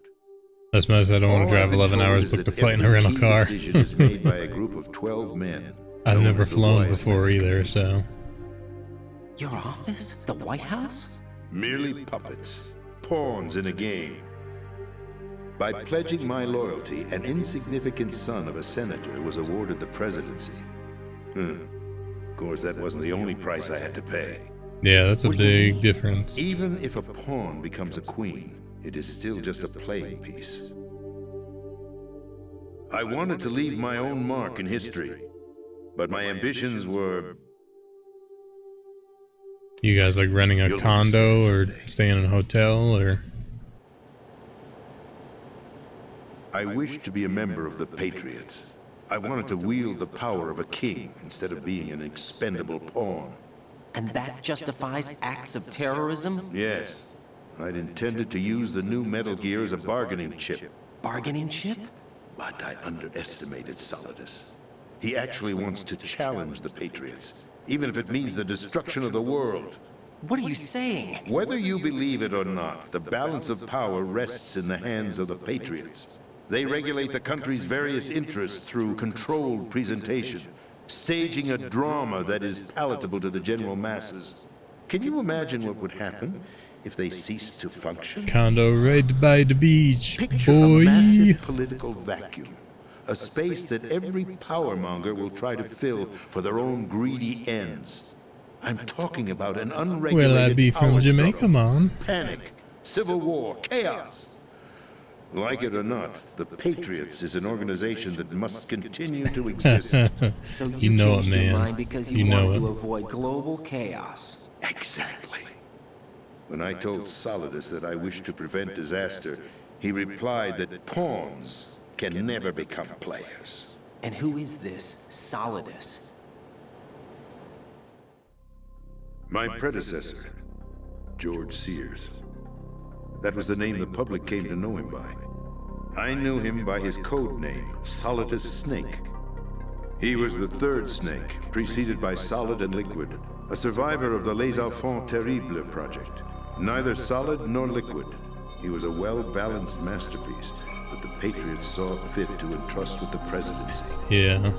That's because I don't want to drive 11 hours, book the flight in a rental car. Every decision is made by a group of 12 men. I've known never as the flown Wise before Men's either, Committee. so. Your office? The White House? Merely puppets, pawns in a game. By pledging my loyalty, an insignificant son of a senator was awarded the presidency. Of course, that wasn't the only price I had to pay. Yeah, that's a What do you big mean? difference. Even if a pawn becomes a queen, it is still just a playing piece. I wanted to leave my own mark in history, but my ambitions were... You guys like renting a You'll condo understand or someday. staying in a hotel or? I wished to be a member of the Patriots. I wanted to wield the power of a king instead of being an expendable pawn. And that justifies acts of terrorism? Yes, I'd intended to use the new Metal Gear as a bargaining chip, Bargaining chip? but I underestimated Solidus. He actually wants to challenge the Patriots, even if it means the destruction of the world. What are you saying? Whether you believe it or not, the balance of power rests in the hands of the Patriots. They regulate the country's various interests through controlled presentation, staging a drama that is palatable to the general masses. Can you imagine what would happen if they ceased to function? Condo right by the beach, Picture a boy. massive political vacuum, a space that every powermonger will try to fill for their own greedy ends. I'm talking about an unregulated Well, I'd be from power Jamaica, struggle, man. panic, civil war, chaos. Like it or not, the Patriots is an organization that must continue to exist. So You know it, changed your man. mind because you, You know wanted to it. avoid global chaos. Exactly. When I told Solidus that I wished to prevent disaster, he replied that pawns can never become players. And who is this Solidus? My predecessor, George Sears. That was the name the public came to know him by. I knew him by his code name, Solidus Snake. He was the third snake, preceded by Solid and Liquid, a survivor of the Les Enfants Terribles project. Neither solid nor liquid, he was a well-balanced masterpiece that the Patriots saw fit to entrust with the presidency. Yeah.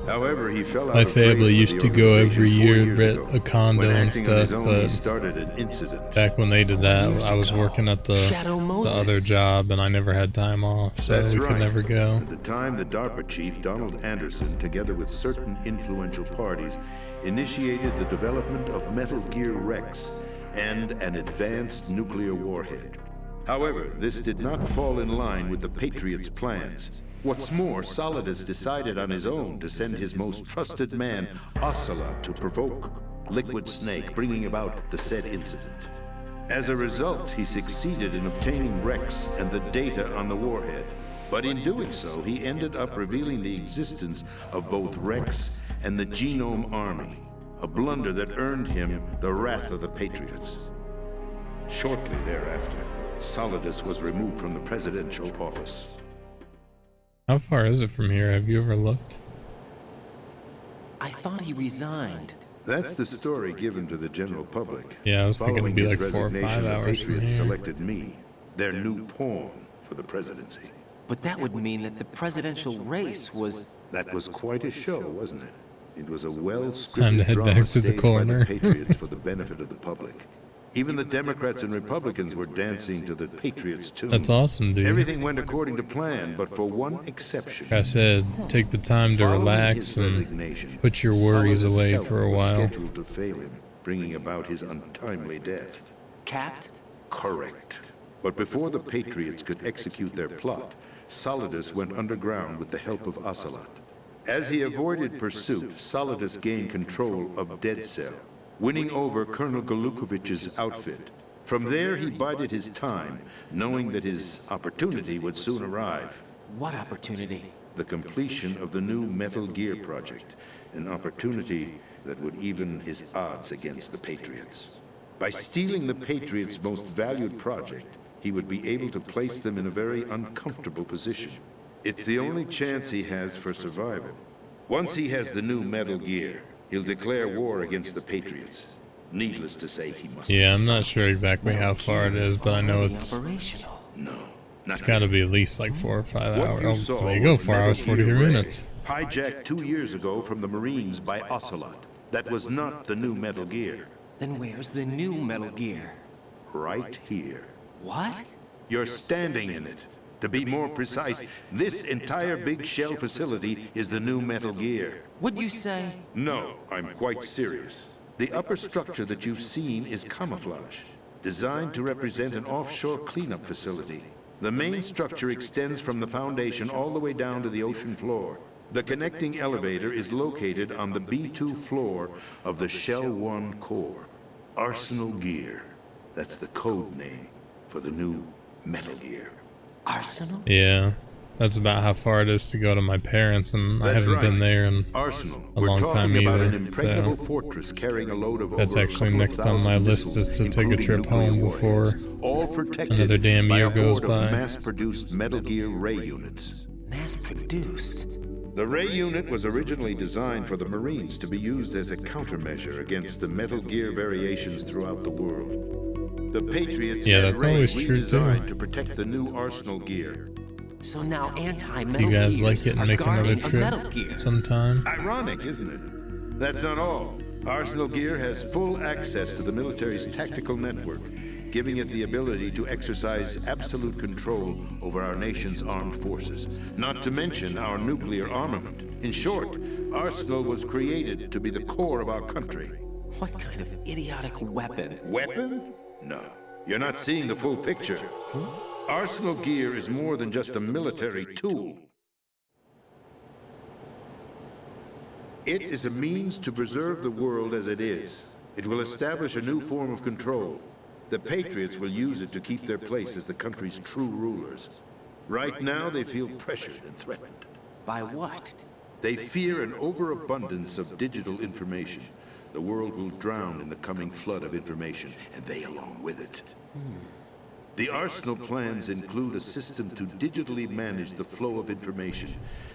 However, he fell out My of family grace with used the to go organization every 4 year and years rent ago. a condo When and acting on his stuff, own, he but started an incident. back when they did 4 that, years I was ago. working at the Shadow other Moses. job, and I never had time off, so That's we right. could never go. At the time, the DARPA chief, Donald Anderson, together with certain influential parties, initiated the development of Metal Gear Rex and an advanced nuclear warhead. However, this did not fall in line with the Patriots' plans. What's more, Solidus decided on his own to send his most trusted man, Ocelot, to provoke Liquid Snake, bringing about the said incident. As a result, he succeeded in obtaining Rex and the data on the warhead. But in doing so, he ended up revealing the existence of both Rex and the Genome Army, a blunder that earned him the wrath of the Patriots. Shortly thereafter, Solidus was removed from the presidential office. How far is it from here? Have you ever looked? I thought he resigned. That's the story given to the general public. Yeah, I was thinking it'd Following be his like 4 or resignation, 5 the hours from Patriots here. selected me, their new pawn, for the presidency. But that would mean that the presidential race was... That was quite a show, wasn't it? It was a well-scripted Time to head drama back to the staged by corner. the Patriots for the benefit of the public. Even the Democrats and Republicans were dancing to the Patriots' tune. That's awesome, dude. Everything went according to plan, but for one exception. Like I said, take the time to Following relax his and resignation, put your worries Solidus' away health for a was while. scheduled to fail him, bringing about his untimely death. capped? Correct. But before the Patriots could execute their plot, Solidus went underground with the help of Ocelot. As he avoided pursuit, Solidus gained control of Dead Cell, winning over Colonel Galukovich's outfit. From there, he bided his time, knowing that his opportunity would soon arrive. What opportunity? The completion of the new Metal Gear project, an opportunity that would even his odds against the Patriots. By stealing the Patriots' most valued project, he would be able to place them in a very uncomfortable position. It's the only chance he has for survival. Once he has the new Metal Gear, he'll declare war against the Patriots. Needless to say, he must. Yeah, I'm not sure exactly how far it is, but I know Already it's operational. No. it's got to be at least like 4 or 5 What hours. you Oh, saw there you go, was 4 hours, Metal 43 Gear Ray, minutes. hijacked 2 years ago from the Marines by Ocelot. That was not the new Metal Gear. Then where's the new Metal Gear? Right here. What? You're standing in it. To be more precise, this entire big shell facility is the new Metal Gear. What'd you say? No, I'm quite serious. The upper structure that you've seen is camouflage, designed to represent an offshore cleanup facility. The main structure extends from the foundation all the way down to the ocean floor. The connecting elevator is located on the B2 floor of the Shell 1 core. Arsenal Gear. That's the code name for the new Metal Gear. Arsenal? Yeah, that's about how far it is to go to my parents, and I That's haven't been right. there in Arsenal. a We're long talking time about either. an impregnable So fortress carrying a load of that's over a actually couple of next on my thousand list, missiles, is to take a including trip nuclear home before warheads, all protected another damn by year a goes horde by. of mass-produced Metal Gear Ray units. Mass-produced? The Ray unit was originally designed for the Marines to be used as a countermeasure against the Metal Gear variations throughout the world. The Patriots Yeah, had that's Ray always true, too. redesigned to protect the new Arsenal Gear. So now anti-Metal You guys Gears like it are and make another guarding a trip Metal Gear. sometime? Ironic, isn't it? That's not all. Arsenal Gear has full access to the military's tactical network, giving it the ability to exercise absolute control over our nation's armed forces, not to mention our nuclear armament. In short, Arsenal was created to be the core of our country. What kind of idiotic weapon? Weapon? No. You're not seeing the full picture. Arsenal Gear is more than just a military tool. It is a means to preserve the world as it is. It will establish a new form of control. The Patriots will use it to keep their place as the country's true rulers. Right now, they feel pressured and threatened. By what? They fear an overabundance of digital information. The world will drown in the coming flood of information, and they along with it. The Arsenal plans include a system to digitally manage the flow of information,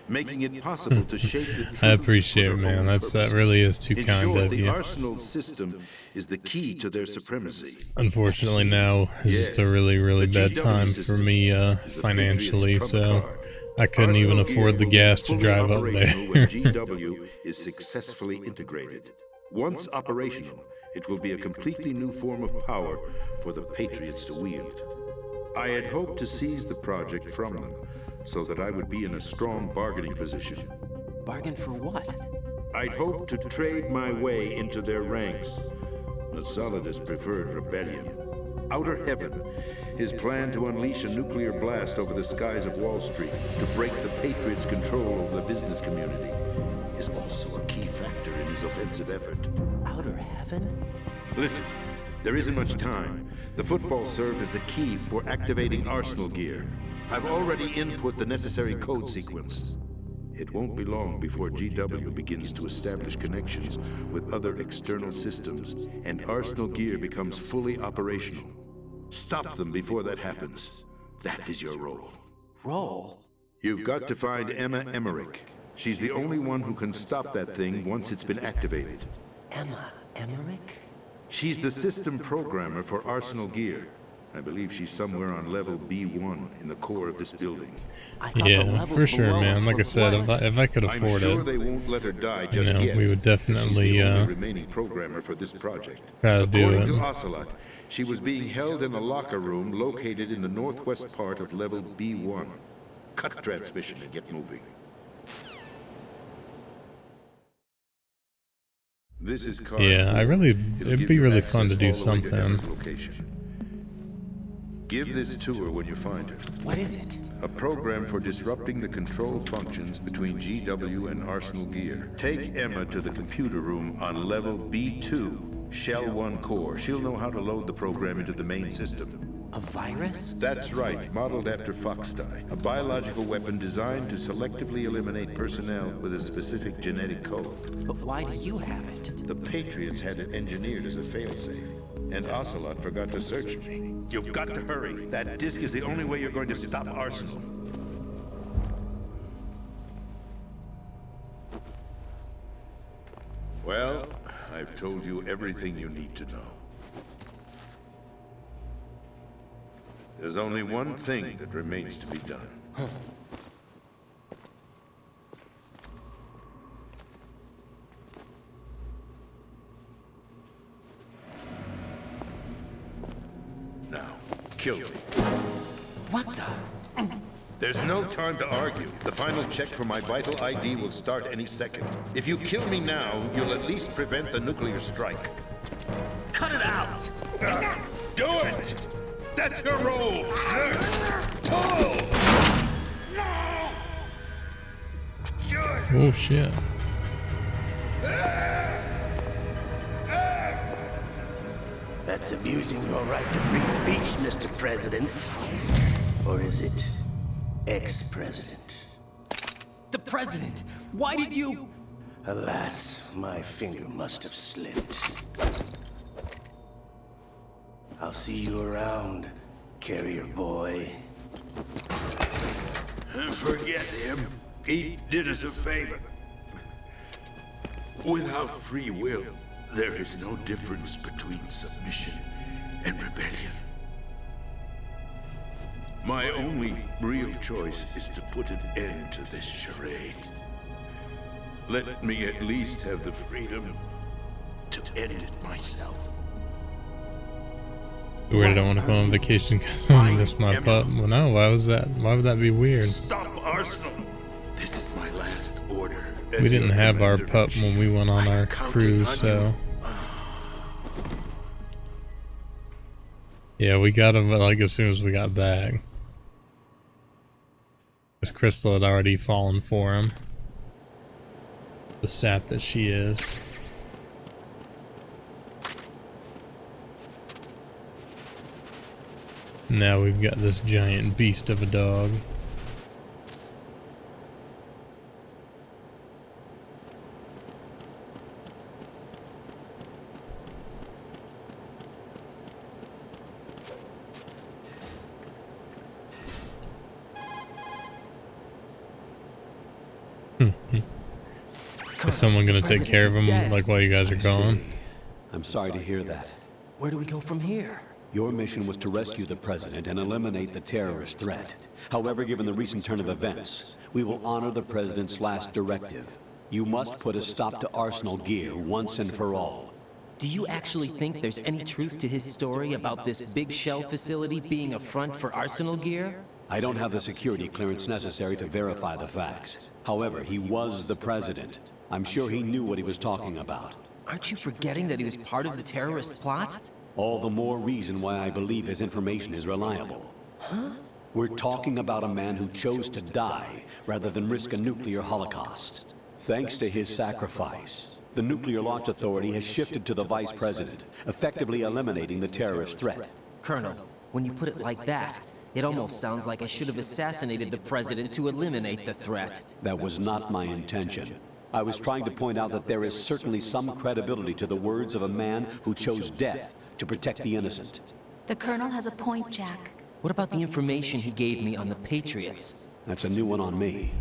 making it possible to shape the truth. I appreciate for it, their man. own That purposes. really is too In kind short, of the you. Arsenal system is the key to their supremacy. Unfortunately, now is just a really, really the bad GW time for system me is the financially, Patriots' trump so card. I couldn't even Arsenal afford the Gear will gas be to fully drive up operational there. when GW is successfully integrated. Once operational, it will be a completely new form of power for the Patriots to wield. I had hoped to seize the project from them, so that I would be in a strong bargaining position. Bargain for what? I'd hoped to trade my way into their ranks. The Solidus preferred rebellion. Outer Heaven, his plan to unleash a nuclear blast over the skies of Wall Street to break the Patriots' control over the business community, is also a key factor in his offensive effort. Outer Heaven? Listen, there isn't much time. The football served as the key for activating Arsenal Gear. I've already input the necessary code sequence. It won't be long before GW begins to establish connections with other external systems, and Arsenal Gear becomes fully operational. Stop them before that happens. That is your role. Role? You've got to find Emma Emmerich. She's the only one who can stop that thing once it's been activated. Emma Emmerich? She's the system programmer for Arsenal Gear. I believe she's somewhere on level B1 in the core of this building. Yeah, for sure, man. Like I said, if I could afford I'm sure it, they won't let her die just yet. we would definitely She's the only remaining programmer for this project. try to do According it. to Ocelot, she was being held in a locker room located in the northwest part of level B1. Cut transmission and get moving. This is car Yeah, four. it'd give be you really access fun to do all the way something. Emma's location. Give this to her when you find her. What is it? A program for disrupting the control functions between GW and Arsenal Gear. Take Emma to the computer room on level B2, Shell 1 core. She'll know how to load the program into the main system. A virus? That's right, modeled after Foxdie, a biological weapon designed to selectively eliminate personnel with a specific genetic code. But why do you have it? The Patriots had it engineered as a failsafe, and Ocelot forgot to search me. You've got to hurry. That disk is the only way you're going to stop Arsenal. Well, I've told you everything you need to know. There's only one thing that remains to be done. Now, kill me. What the? There's no time to argue. The final check for my vital ID will start any second. If you kill me now, you'll at least prevent the nuclear strike. Cut it out! Do it! That's your role! No! Oh shit. That's abusing your right to free speech, Mr. President. Or is it ex-president? The president! Why did you... Alas, my finger must have slipped. I'll see you around, carrier boy. Forget him. He did us a favor. Without free will, there is no difference between submission and rebellion. My only real choice is to put an end to this charade. Let me at least have the freedom to end it myself. Weird, I don't want to go on vacation because I miss my pup. Well, no, why was that? Why would that be weird? Stop Arsenal! This is my last order. We didn't have our pup when we went on our cruise, so... Yeah, we got him like as soon as we got back. Because Crystal had already fallen for him. The sap that she is. Now we've got this giant beast of a dog. Is someone gonna take care of him like while you guys are gone? I'm sorry to hear that. Where do we go from here? Your mission was to rescue the president and eliminate the terrorist threat. However, given the recent turn of events, we will honor the president's last directive. You must put a stop to Arsenal gear once and for all. Do you actually think there's any truth to his story about this big shell facility being a front for Arsenal gear? I don't have the security clearance necessary to verify the facts. However, he was the president. I'm sure he knew what he was talking about. Aren't you forgetting that he was part of the terrorist plot? All the more reason why I believe his information is reliable. Huh? We're talking about a man who chose to die rather than risk a nuclear holocaust. Thanks to his sacrifice, the Nuclear Launch Authority has shifted to the vice president, effectively eliminating the terrorist threat. Colonel, when you put it like that, it almost sounds like I should have assassinated the president to eliminate the threat. That was not my intention. I was trying to point out that there is certainly some credibility to the words of a man who chose death to protect the innocent. The Colonel has a point, Jack. What about the information he gave me on the Patriots? That's a new one on me.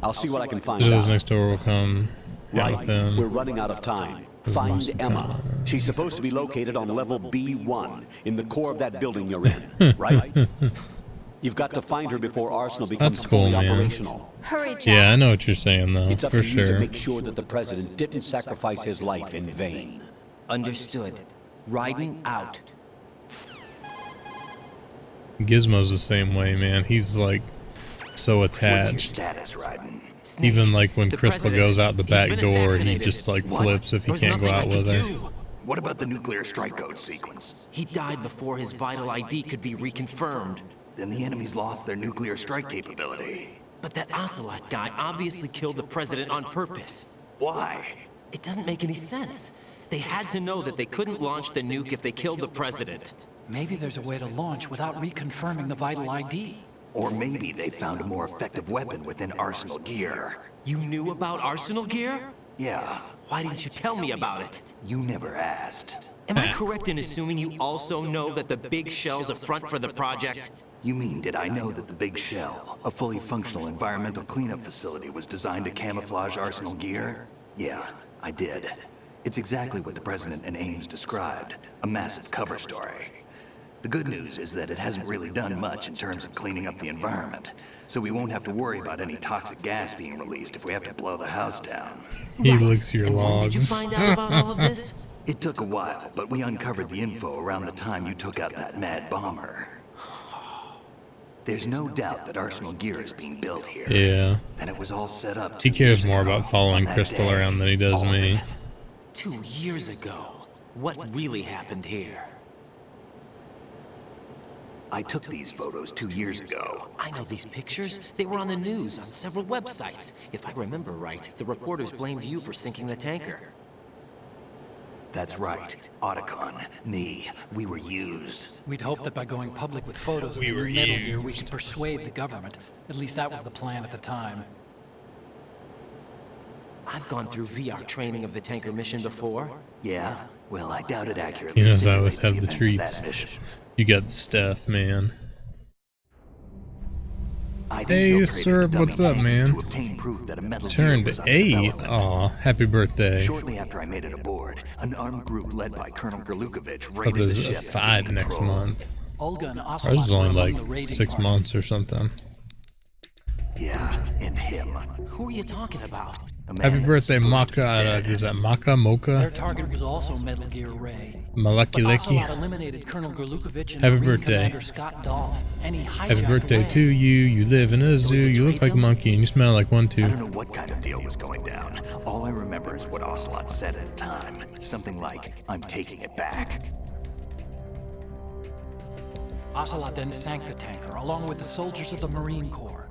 I'll see what I can find Those out. next door will come. Right, with them. we're running out of time. Find Emma. She's supposed to be located on level B1, in the core of that building you're in, right? You've got to find her before Arsenal becomes That's cool, fully man. operational. Hurry, Jack. Yeah, I know what you're saying though, It's up for to you to sure. make sure that the president didn't sacrifice his life in vain. Understood. Riding out. Gizmo's the same way, man. He's like so What's your attached. status, Raiden? Snake, Even like when the Crystal president, goes out the he's back been door, he assassinated. just like What? flips if he There's can't go nothing out I with could her. do. What about the nuclear strike code sequence? He died before his vital ID could be reconfirmed. Then the enemy's lost their nuclear strike capability. But that Ocelot guy obviously killed the president on purpose. Why? It doesn't make any sense. They had to know that they couldn't launch the nuke if they killed the president. Maybe there's a way to launch without reconfirming the vital ID. Or maybe they found a more effective weapon within Arsenal gear. You knew about Arsenal gear? Yeah, Why didn't you tell me about it? you never asked. Am I correct in assuming you also know that the big shell's a front for the project? You mean, did I know that the Big Shell, a fully functional environmental cleanup facility, was designed to camouflage Arsenal gear? Yeah, I did. It's exactly what the President and Ames described, a massive cover story. The good news is that it hasn't really done much in terms of cleaning up the environment, so we won't have to worry about any toxic gas being released if we have to blow the house down. He licks your And when did you logs. find out about all of this? It took a while, but we uncovered the info around the time you took out that mad bomber. There's no doubt that Arsenal gear is being built here. Yeah. And it was all set up. He 2 cares years more ago, about following on that Crystal day. around than he does All of me. it. 2 years ago. What really happened here? I took these photos 2 years ago. I know these pictures. They were on the news on several websites. If I remember right, the reporters blamed you for sinking the tanker. That's right. Otacon, me, we were used. We'd hoped that by going public with photos of We the were new Metal Gear, used. we could persuade the government. At least that was the plan at the time. I've gone through VR training of the tanker mission before. Yeah? Well, I doubt it accurately. He knows I always simulates have the events of that treats. mission. You got the stuff, man. I Hey, infiltrated Serb, the what's dummy up, tank man? To obtain proof that a metal Turned gear was 8. under development. Aw, happy birthday. Shortly after I made it aboard, an armed group led by Colonel Gerlukovich Hope raided the it's ship. and 5 gained next control. month. Olga and Ours Ocelot is were only among like the raiding 6 party. months or something. Yeah, and him. Who are you talking about? A man Happy that was birthday, supposed to be Maka. dead. Is that Maka? Their Mocha? target was also Metal Gear Ray. But Malekileki? Ocelot eliminated Colonel Gerlukovich and Happy Marine birthday. Commander Scott Dolph, and he hijacked Happy birthday Ray. to you. You live in a zoo. You look like a monkey and you smell like one I too. don't know what kind of deal was going down. All I remember is what Ocelot said at the time. Something like, I'm taking it back. Ocelot then sank the tanker, along with the soldiers of the Marine Corps.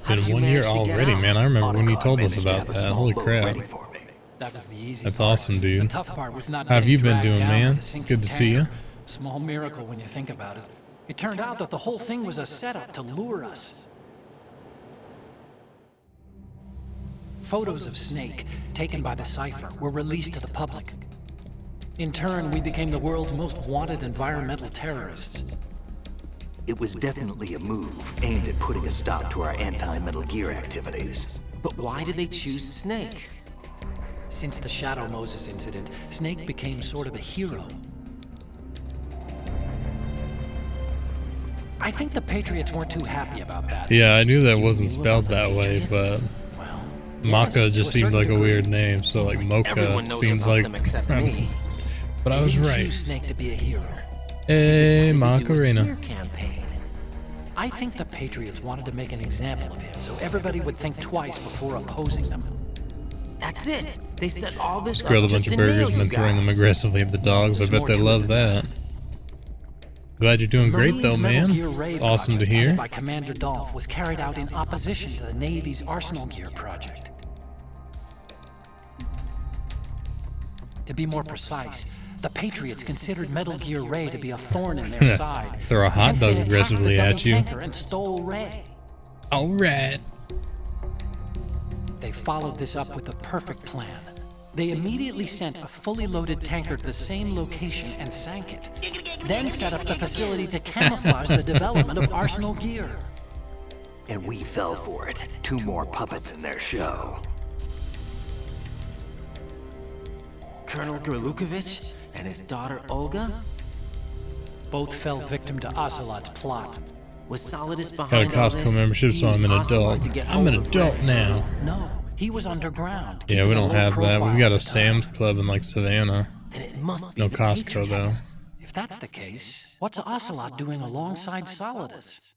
It's been 1 year already, man. I remember when you told us about that. Holy crap. That was the easy That's part. awesome, The dude. tough part was not How have getting you been dragged doing, down man? with the sinking Good to see tanker. you. Small miracle when you think about it. It turned out that the whole thing was a setup to lure us. Photos of Snake, taken by the Cypher, were released to the public. In turn, we became the world's most wanted environmental terrorists. It was definitely a move aimed at putting a stop to our anti-Metal Gear activities. But why did they choose Snake? Since the Shadow Moses incident, Snake became sort of a hero. I think the Patriots weren't too happy about that. Yeah, I knew that wasn't spelled that way, but Maka yes, just to a seemed certain like a degree. weird name, so like Everyone Mocha knows seemed about like. them except me. But I They was didn't right. choose Snake to be a hero. Hey, Do a Macarena. smear campaign. I think the Patriots wanted to make an example of him, so everybody would think twice before opposing them. That's it. They set all this Just grilled up a bunch just of to burgers nail and then you throwing them guys. aggressively at the dogs. I There's bet more they to it love than that. Glad you're doing great Marine's though, Metal man. Gear Raid It's awesome to project, hear. headed by Commander Dolph, was carried out in opposition to the Navy's Arsenal Gear project. To be more precise, the Patriots considered Metal Gear Ray to be a thorn in their side. Throw a hot Hence, dog they attacked aggressively the dummy at you. tanker and stole Ray. Alright. They followed this up with the perfect plan. They immediately sent a fully loaded tanker to the same location and sank it. Then set up the facility to camouflage the development of Arsenal Gear. And we fell for it. 2 more puppets in their show. Colonel Gerlukovich and his daughter Olga? Both fell victim to Ocelot's plot. Was Solidus Got a behind all Costco this? membership, so I'm an Ocelot to adult. get I'm an hold of adult Ray. now. No, he was underground. Yeah, we keeping a don't low have that. profile We've got at a the time. Sam's Club in like Savannah. Then it must be No the Costco though. Patriots. If that's the case, what's Ocelot doing alongside Solidus?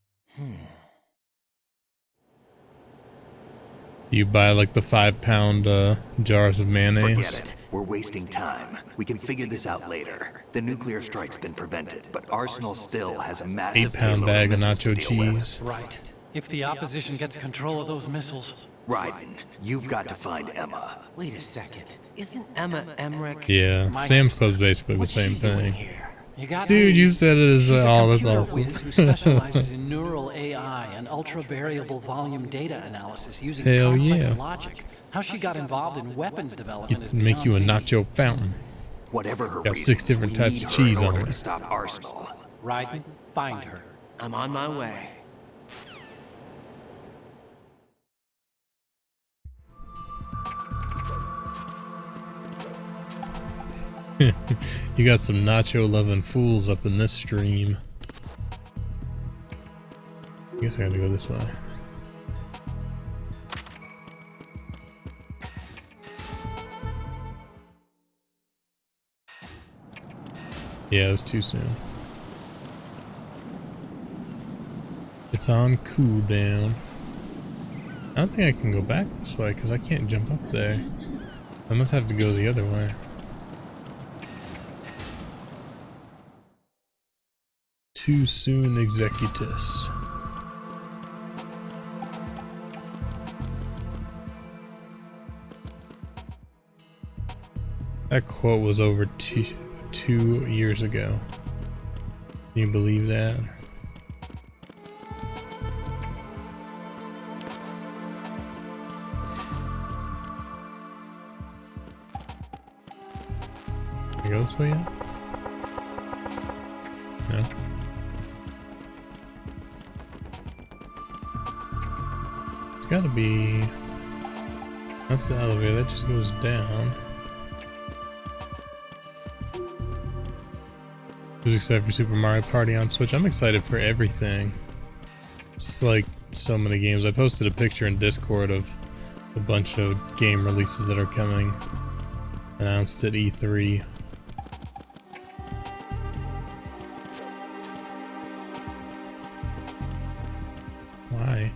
You buy like the 5-pound jars of mayonnaise. Forget it. We're wasting time. We can figure this out later. The nuclear strike's been prevented, but Arsenal still has a massive 8-pound payload bag of missiles to nacho deal with. cheese. Right. If the opposition gets control of those missiles. Raiden, you've got to find Emma. Wait a second. Isn't Emma Emmerich? Yeah, My Sam's sister. Club's basically the What's same she doing thing. here? You got Dude, me. you said it as She's a oh, that's computer awesome. whiz who specializes in neural AI and ultra-variable volume data analysis using Hell complex yeah. logic. How she got involved in weapons development is It'd make you a beyond me. nacho fountain. Whatever her Got 6 reasons, different we types need of her cheese in on order it. to stop Arsenal. Raiden, find her. I'm on my way. You got some nacho loving fools up in this stream. I guess I gotta go this way. Yeah, it was too soon. It's on cooldown. I don't think I can go back this way because I can't jump up there. I must have to go the other way. Too soon, Executus. That quote was over 2 years ago. Can you believe that? Can I go this way yet? No. It's gotta be... That's the elevator, that just goes down. Who's excited for Super Mario Party on Switch? I'm excited for everything. It's like so many games. I posted a picture in Discord of a bunch of game releases that are coming. Announced at E3. Why?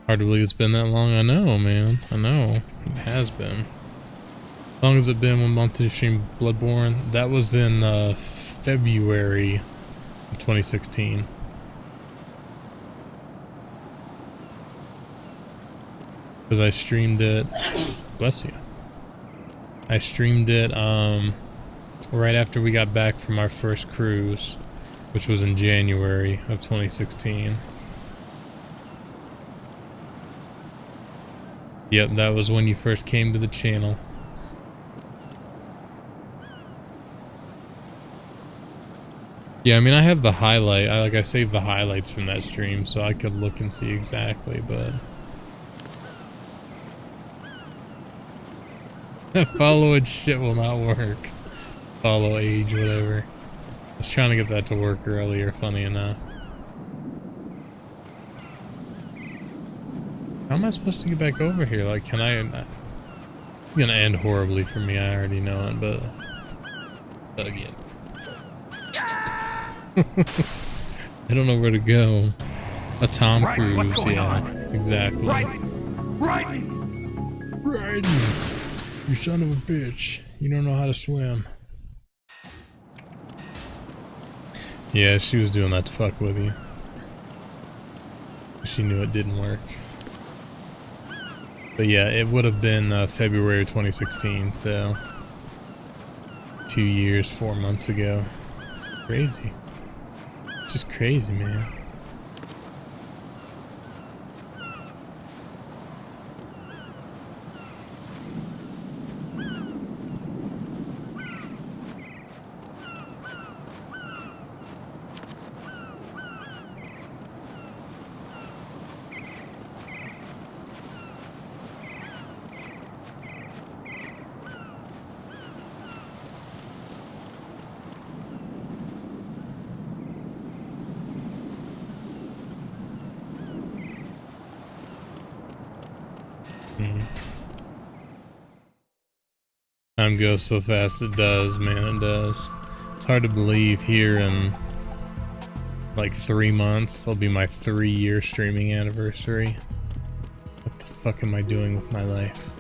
Hard to believe it's been that long. I know, man. I know. It has been. How long has it been? 1 month to stream Bloodborne? That was in February of 2016. Because I streamed it. Bless you. I streamed it right after we got back from our first cruise, which was in January of 2016. Yep, that was when you first came to the channel. Yeah, I mean, I have the highlight. I saved the highlights from that stream, so I could look and see exactly, but follow and shit will not work. Follow age, whatever. I was trying to get that to work earlier, funny enough. How am I supposed to get back over here? Like, can I... It's gonna end horribly for me, I already know it, but... Again. I don't know where to go. A Tom Cruise, yeah. Exactly. Right! You son of a bitch. You don't know how to swim. Yeah, she was doing that to fuck with you. She knew it didn't work. But yeah, it would have been February 2016, so 2 years, 4 months ago. It's crazy. Just crazy, man. Time goes so fast, it does, man, it does. It's hard to believe here in like 3 months, it'll be my 3-year streaming anniversary. What the fuck am I doing with my life?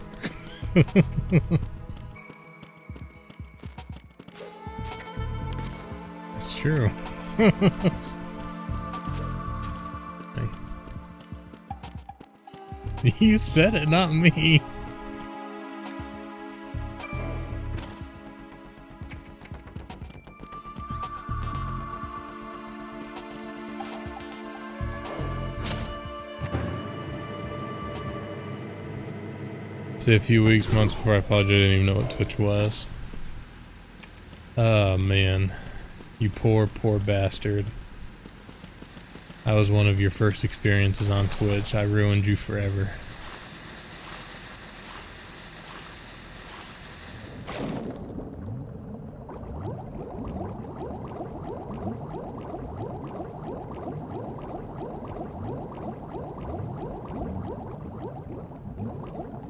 It's true. You said it, not me. Say a few weeks, months before I followed you, I didn't even know what Twitch was. Oh man, you poor, poor bastard. I was one of your first experiences on Twitch. I ruined you forever.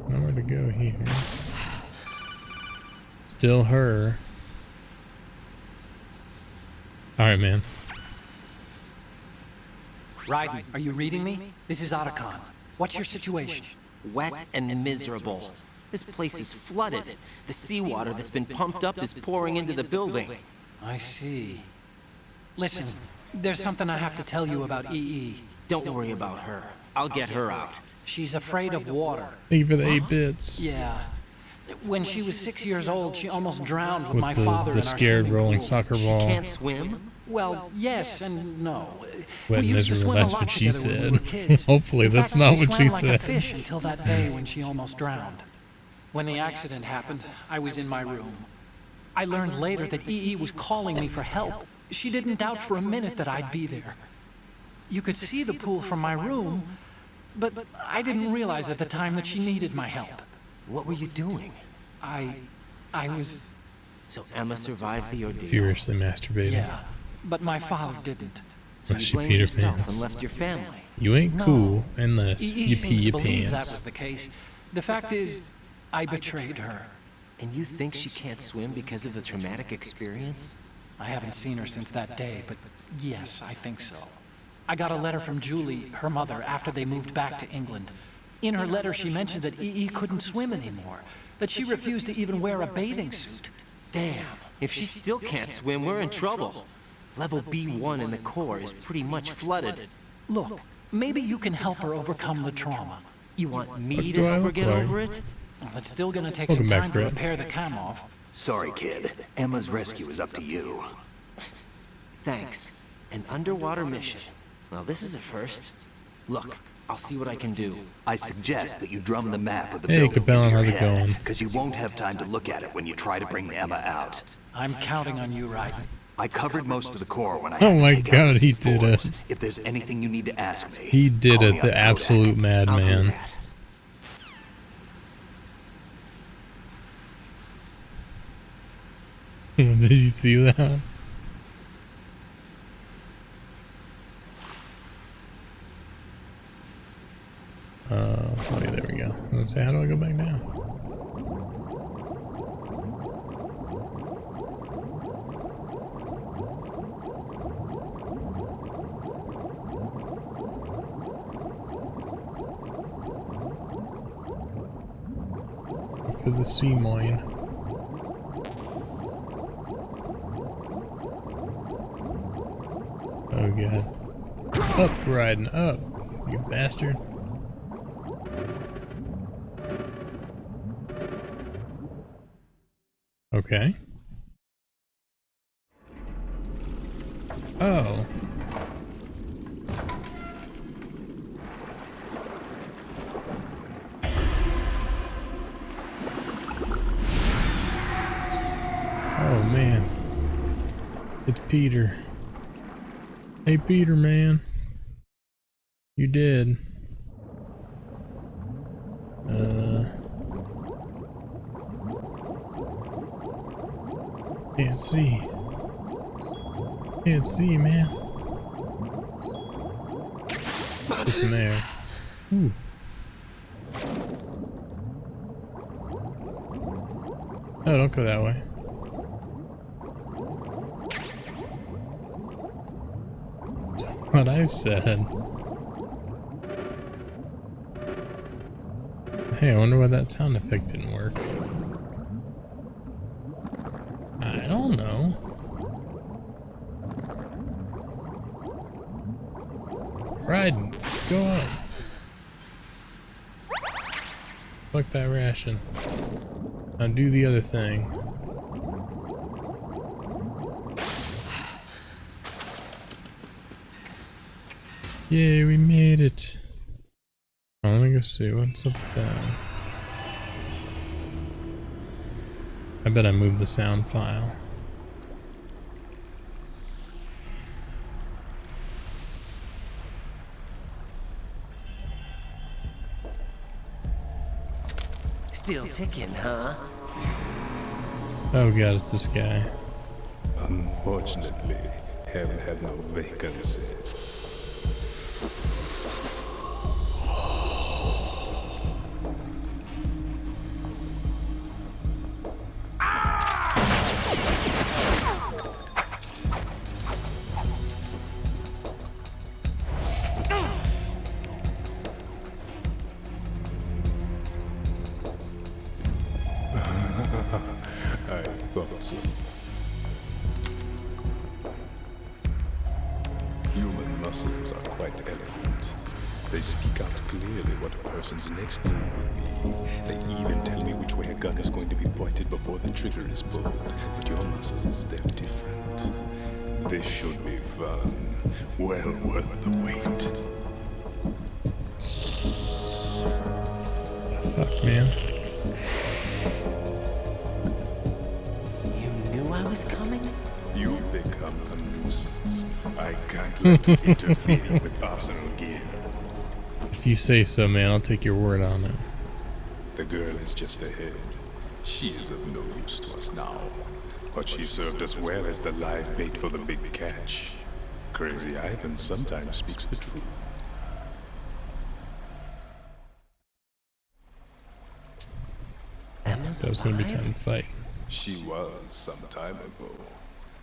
Nowhere to go here. Still her. Alright, man. Raiden, are you reading me? This is Otacon. What's your situation? Wet and miserable. This place is flooded. The seawater that's been pumped up is pouring into the building. I see. Listen, there's something I have to tell you about EE. Don't worry about her. I'll get her out. She's afraid of water. Thank you for the 8 bits. Yeah. When she was 6 years old, she almost drowned with my father in the our scared swimming rolling pool. soccer ball. She can't swim? Well, yes and no. Wet We and used to miserable, swim a that's lot what she together when we said. were kids. Hopefully In that's fact, not she what swam she like said. a fish until that day when she almost drowned. When the accident happened, I was in my room. I learned later that EE was calling me for help. She didn't doubt for a minute that I'd be there. You could see the pool from my room, but I didn't realize at the time that she needed my help. What were you doing? I was... So Emma survived the ordeal. Furiously masturbating. Yeah, but my father didn't. So Unless you you blamed peed her yourself pants. and left your family. You ain't No. cool unless EE you seems pee to your believe that pants. was the case. The fact is, I betrayed her. And you think she can't swim because of the traumatic experience? I haven't seen her since that day, but yes, I think so. I got a letter from Julie, her mother, after they moved back to England. In her letter, she mentioned that EE couldn't swim anymore, that she refused to even wear a bathing suit. Damn, if she still can't swim, we're in trouble. Level B1 in the core is pretty much flooded. Look, maybe you can help her overcome the trauma. You want me What to do I help her look get like? over it? Well, it's still gonna take Welcome some back, time to Brett. repair the cam off. Sorry, kid. Emma's rescue is up to you. Thanks. An underwater mission. Well, this is a first. Look, I'll see what I can do. I suggest that you drum the map of the Hey, building Capellan, in your how's it head, going? because you won't have time to look at it when you try to bring Emma out. I'm counting on you, Raiden. I covered most of the core when I Oh had to my take out God, Mrs. he did Forbes. it. If there's anything you need to ask me, He did call it, me on the Kodak. absolute I'll do madman. that. Did you see that? Oh yeah, there we go. I was gonna say, how do I go back down? For the sea mine. Oh god. Up, riding up, you bastard. Okay. Oh. Oh man. It's Peter. Hey Peter, man. You did. Can't see. Can't see, man. Put some air. Ooh. No, don't go that way. That's what I said. Hey, I wonder why that sound effect didn't work. I don't know. Ride, go up. Fuck that ration. Now do the other thing. Yay, we made it. Oh, let me go see what's up with that. I bet I moved the sound file. Still ticking, huh? Oh god, it's this guy. Unfortunately, haven't had no vacancies. I thought so. Human muscles are quite eloquent. They speak out clearly what a person's next move will be. They even tell me which way a gun is going to be pointed before the trigger is pulled. But your muscles, they're different. This should be fun. Well worth the wait. Fuck, man. I was coming? You become a nuisance. I can't let you interfere with arsenal gear. If you say so, man, I'll take your word on it. The girl is just ahead. She is of no use to us now. But she served us well as the live bait for the big catch. Crazy Ivan sometimes speaks the truth. That was gonna be time to fight. She was some time ago.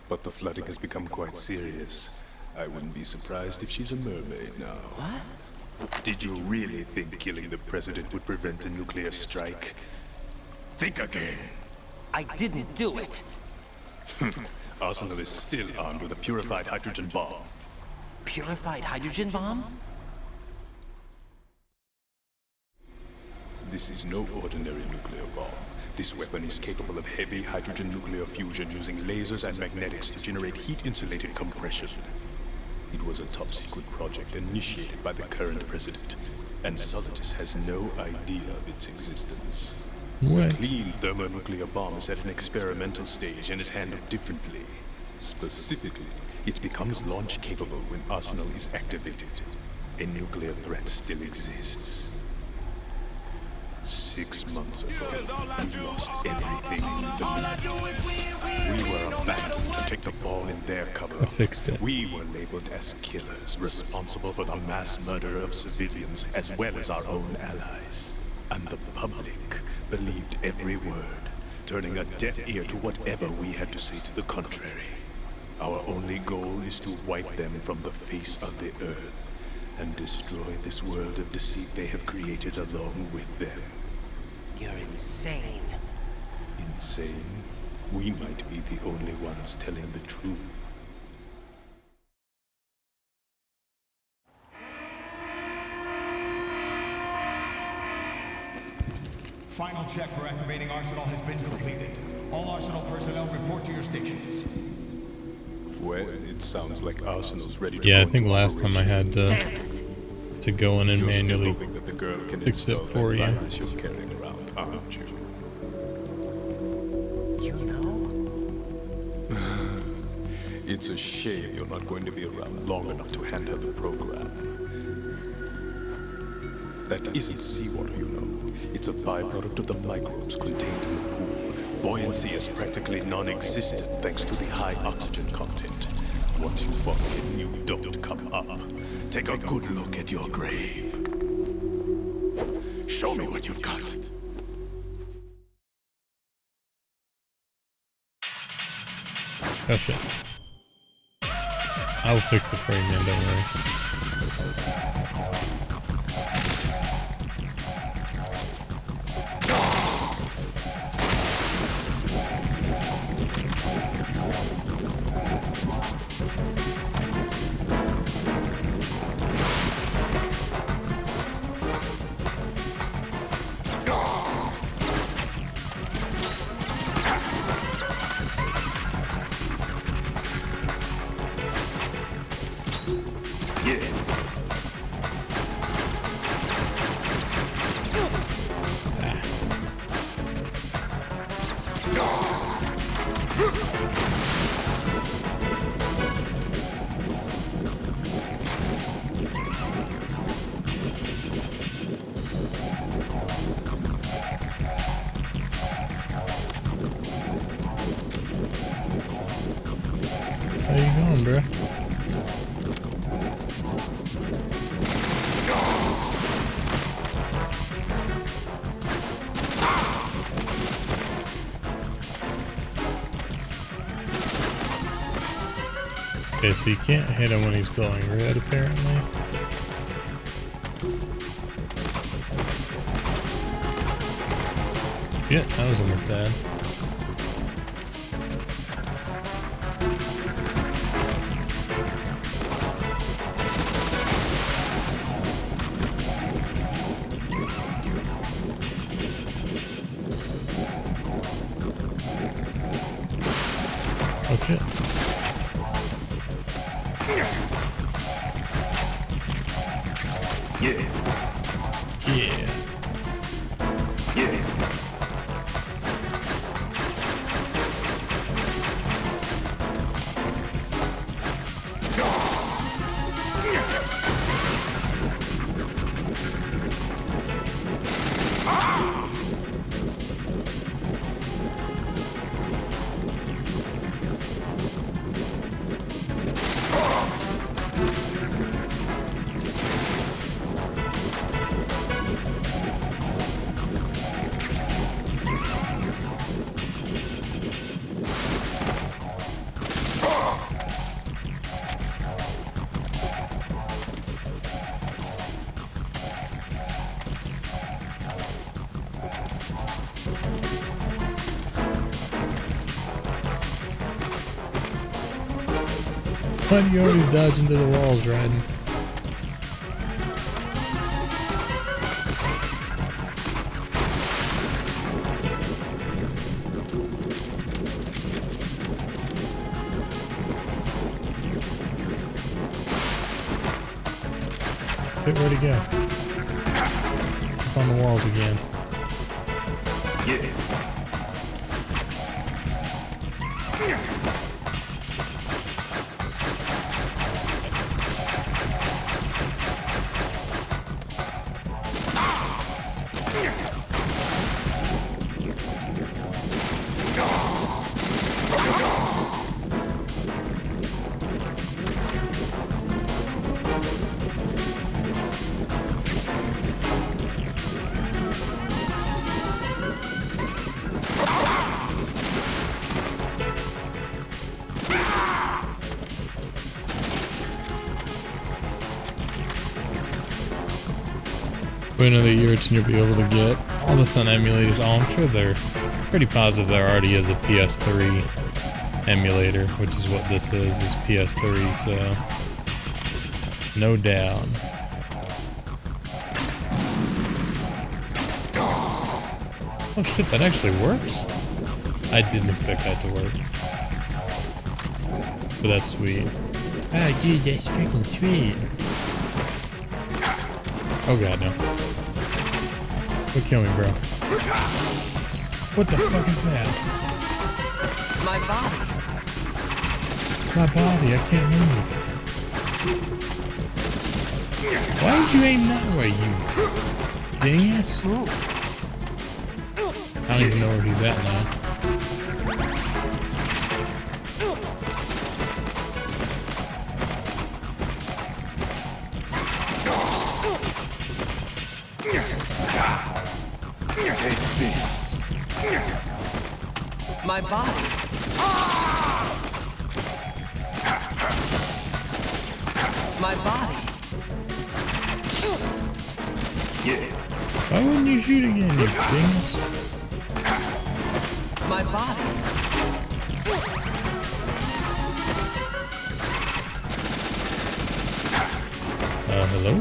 But the flooding has become quite serious. I wouldn't be surprised if she's a mermaid now. What? Did you really think killing the president would prevent a nuclear strike? Think again. I didn't do it. Arsenal is still armed with a purified hydrogen bomb. Purified hydrogen bomb? This is no ordinary nuclear bomb. This weapon is capable of heavy hydrogen nuclear fusion using lasers and magnetics to generate heat-insulated compression. It was a top-secret project initiated by the current president, and Solidus has no idea of its existence. What? The clean thermonuclear bomb is at an experimental stage and is handled differently. Specifically, it becomes launch capable when Arsenal is activated. A nuclear threat still exists. 6 months ago, we lost everything we believed. We were abandoned to take the fall in their cover. I fixed it. We were labeled as killers, responsible for the mass murder of civilians as well as our own allies. And the public believed every word, turning a deaf ear to whatever we had to say to the contrary. Our only goal is to wipe them from the face of the earth and destroy this world of deceit they have created along with them. You're insane. Insane? We might be the only ones telling the truth. Final check for activating Arsenal has been completed. All Arsenal personnel report to your stations. Well, it sounds like Arsenal's ready to Yeah, I go think into last time I had to go in and You're still manually hoping that the girl can fix it install for that you. virus you're carrying around, aren't you? You know? It's a shame you're not going to be around long enough to hand her the program. That isn't seawater, you know. It's a byproduct of the microbes contained in the pool. Buoyancy is practically non-existent thanks to the high oxygen content. Once you fall in, you don't come up. Take a good look at your grave. Show me what you've got. Oh shit. I will fix it for you, man, don't worry. How you going, bro? Okay, so you can't hit him when he's glowing red, apparently. Yeah, that doesn't look bad. Oh shit. Yeah. Yeah. Yeah. Why do you always dodge into the walls, Ryden? Shit, where'd he go? Up on the walls again. Yeah. Wait another year or two, you'll be able to get all the Sun emulators. Oh, I'm sure they're pretty positive there already is a PS3 emulator, which is what this is PS3, so no doubt. Oh shit, that actually works? I didn't expect that to work. But that's sweet. Ah, dude, that's freaking sweet. Oh god, no. Don't kill me, bro. What the fuck is that? My body. My body, I can't move. Why would you aim that way, you dingus? I don't even know where he's at now. Taste this. My body. My body. Yeah. Why wouldn't you shoot again, you dingus? My body. Hello?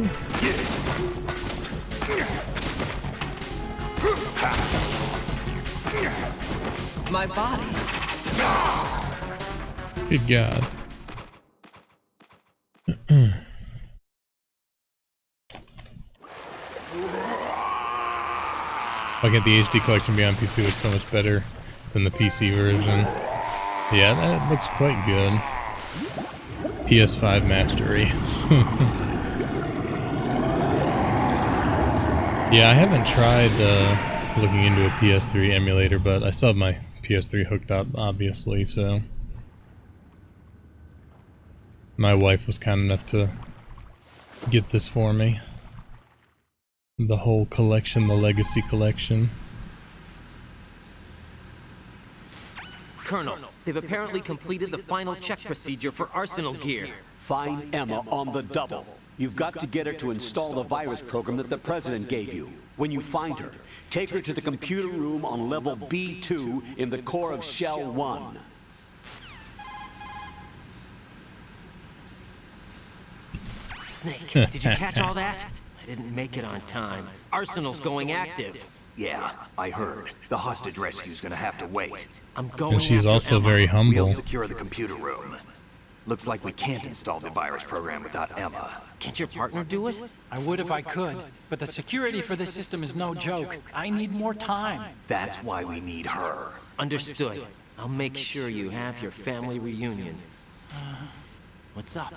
My body. Good God. Why can't the HD collection be on PC? Looks so much better than the PC version. Yeah, that looks quite good. PS5 Master Race. Yeah, I haven't tried looking into a PS3 emulator, but I still have my PS3 hooked up, obviously, so... My wife was kind enough to get this for me. The whole collection, the Legacy collection. Colonel, they've apparently completed the final check procedure for Arsenal gear. Find Emma on the double. You've got to get her to install the virus program that the President gave you. When you find her, take her to the computer room on level B2 in the core of Shell 1. Snake, did you catch all that? I didn't make it on time. Arsenal's going active. Yeah, I heard. The hostage rescue's gonna have to wait. I'm going And she's after also Emma. very humble. We'll secure the computer room. Looks like we can't install the virus program without Emma. Can't your partner do it? I would if I could, but the security for this system is no joke. I need more time. That's why we need her. Understood. I'll make sure you have your family reunion. What's up?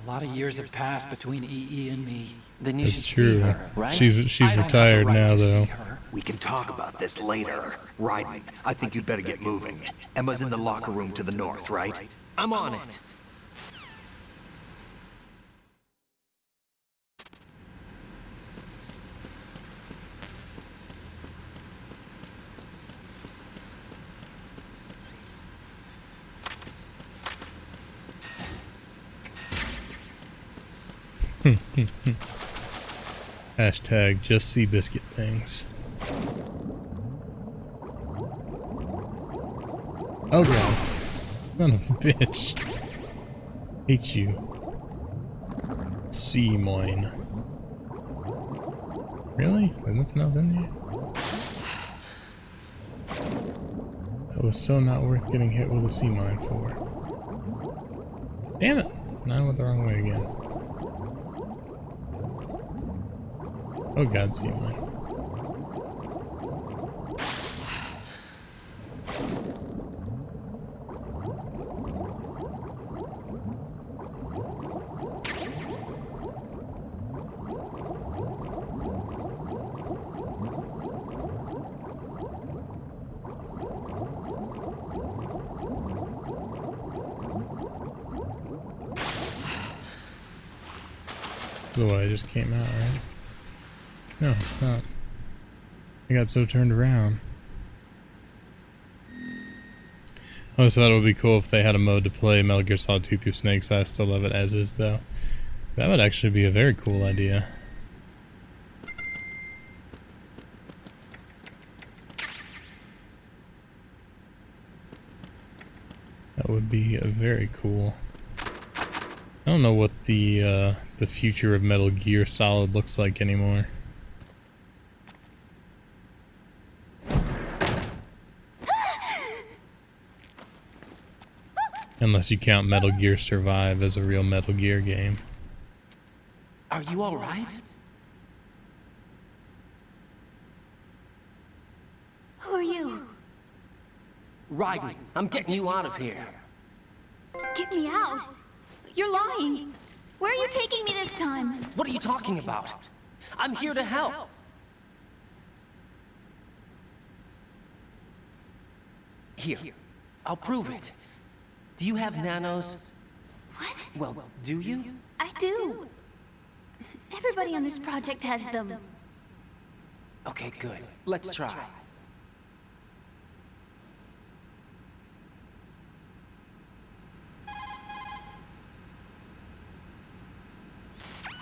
A lot of years have passed between EE and me. Then you should That's see true. her, right? She's I don't have the retired right now, to see though. her. We can talk about this later. Raiden, I think you'd better get moving. Emma's in the locker room to the north, right? I'm on it. Hashtag just see biscuit things. Oh god. Son of a bitch. Hate you. Sea mine. Really? There's nothing else in here? That was so not worth getting hit with a sea mine for. Damn it! Now I went the wrong way again. Oh god, sea mine. That's why I just came out, right? No, it's not. I got so turned around. I always thought it would be cool if they had a mode to play Metal Gear Solid 2 through Snake, so I still love it as is, though. That would actually be a very cool idea. That would be very cool. I don't know what the future of Metal Gear Solid looks like anymore. Unless you count Metal Gear Survive as a real Metal Gear game. Are you all right? Who are you? Raiden, I'm getting you out of here. Get me out! You're lying! Where are you taking me this time? What are you talking about? I'm here to help. Here, I'll prove it. Do you have nanos? What? Well, do you? I do. Everybody on this project has them. Okay, good. Let's try.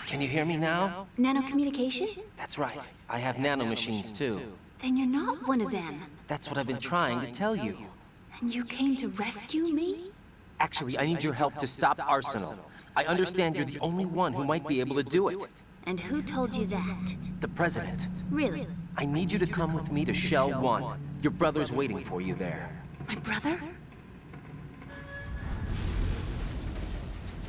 Can you hear me now? Nanocommunication? That's right. I have nanomachines too. Then you're not one of them. That's what I've been trying to tell you. And you came to rescue me? Actually, I need your help to stop Arsenal. I understand you're the only one who might be able to do it. And who told you that? The President. Really? I need you to come with me to Shell 1. Your brother's waiting for you there. My brother?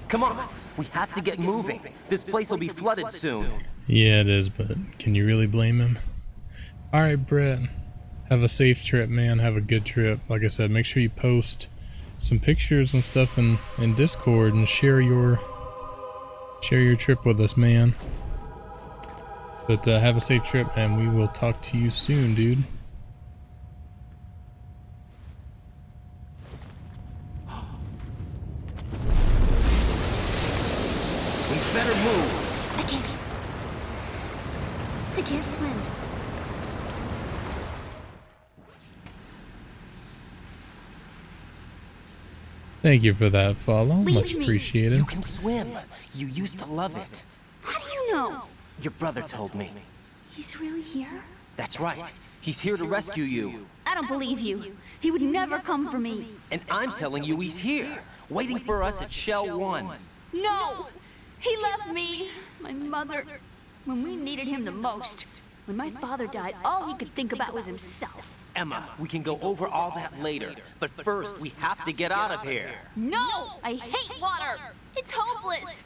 Come on! We have to get moving. This place will be flooded soon. Yeah, it is, but can you really blame him? Alright, Brett. Have a safe trip, man. Have a good trip. Like I said, make sure you post some pictures and stuff in Discord and share your trip with us, man. But have a safe trip, and we will talk to you soon, dude. We better move. I can't swim. Thank you for that follow. Leave Much me. appreciated. You can swim. You used to love it. How do you know? Your brother told me. He's really here? That's right. He's here to rescue you. I don't believe you. He would never come for me. And I'm telling you he's here, waiting for us at Shell 1. No! He left me, my mother, when we needed him the most. When my father died, all he could think about was himself. Emma, we can go over all that later. But first, we have to get out of here. No! I hate water! It's hopeless!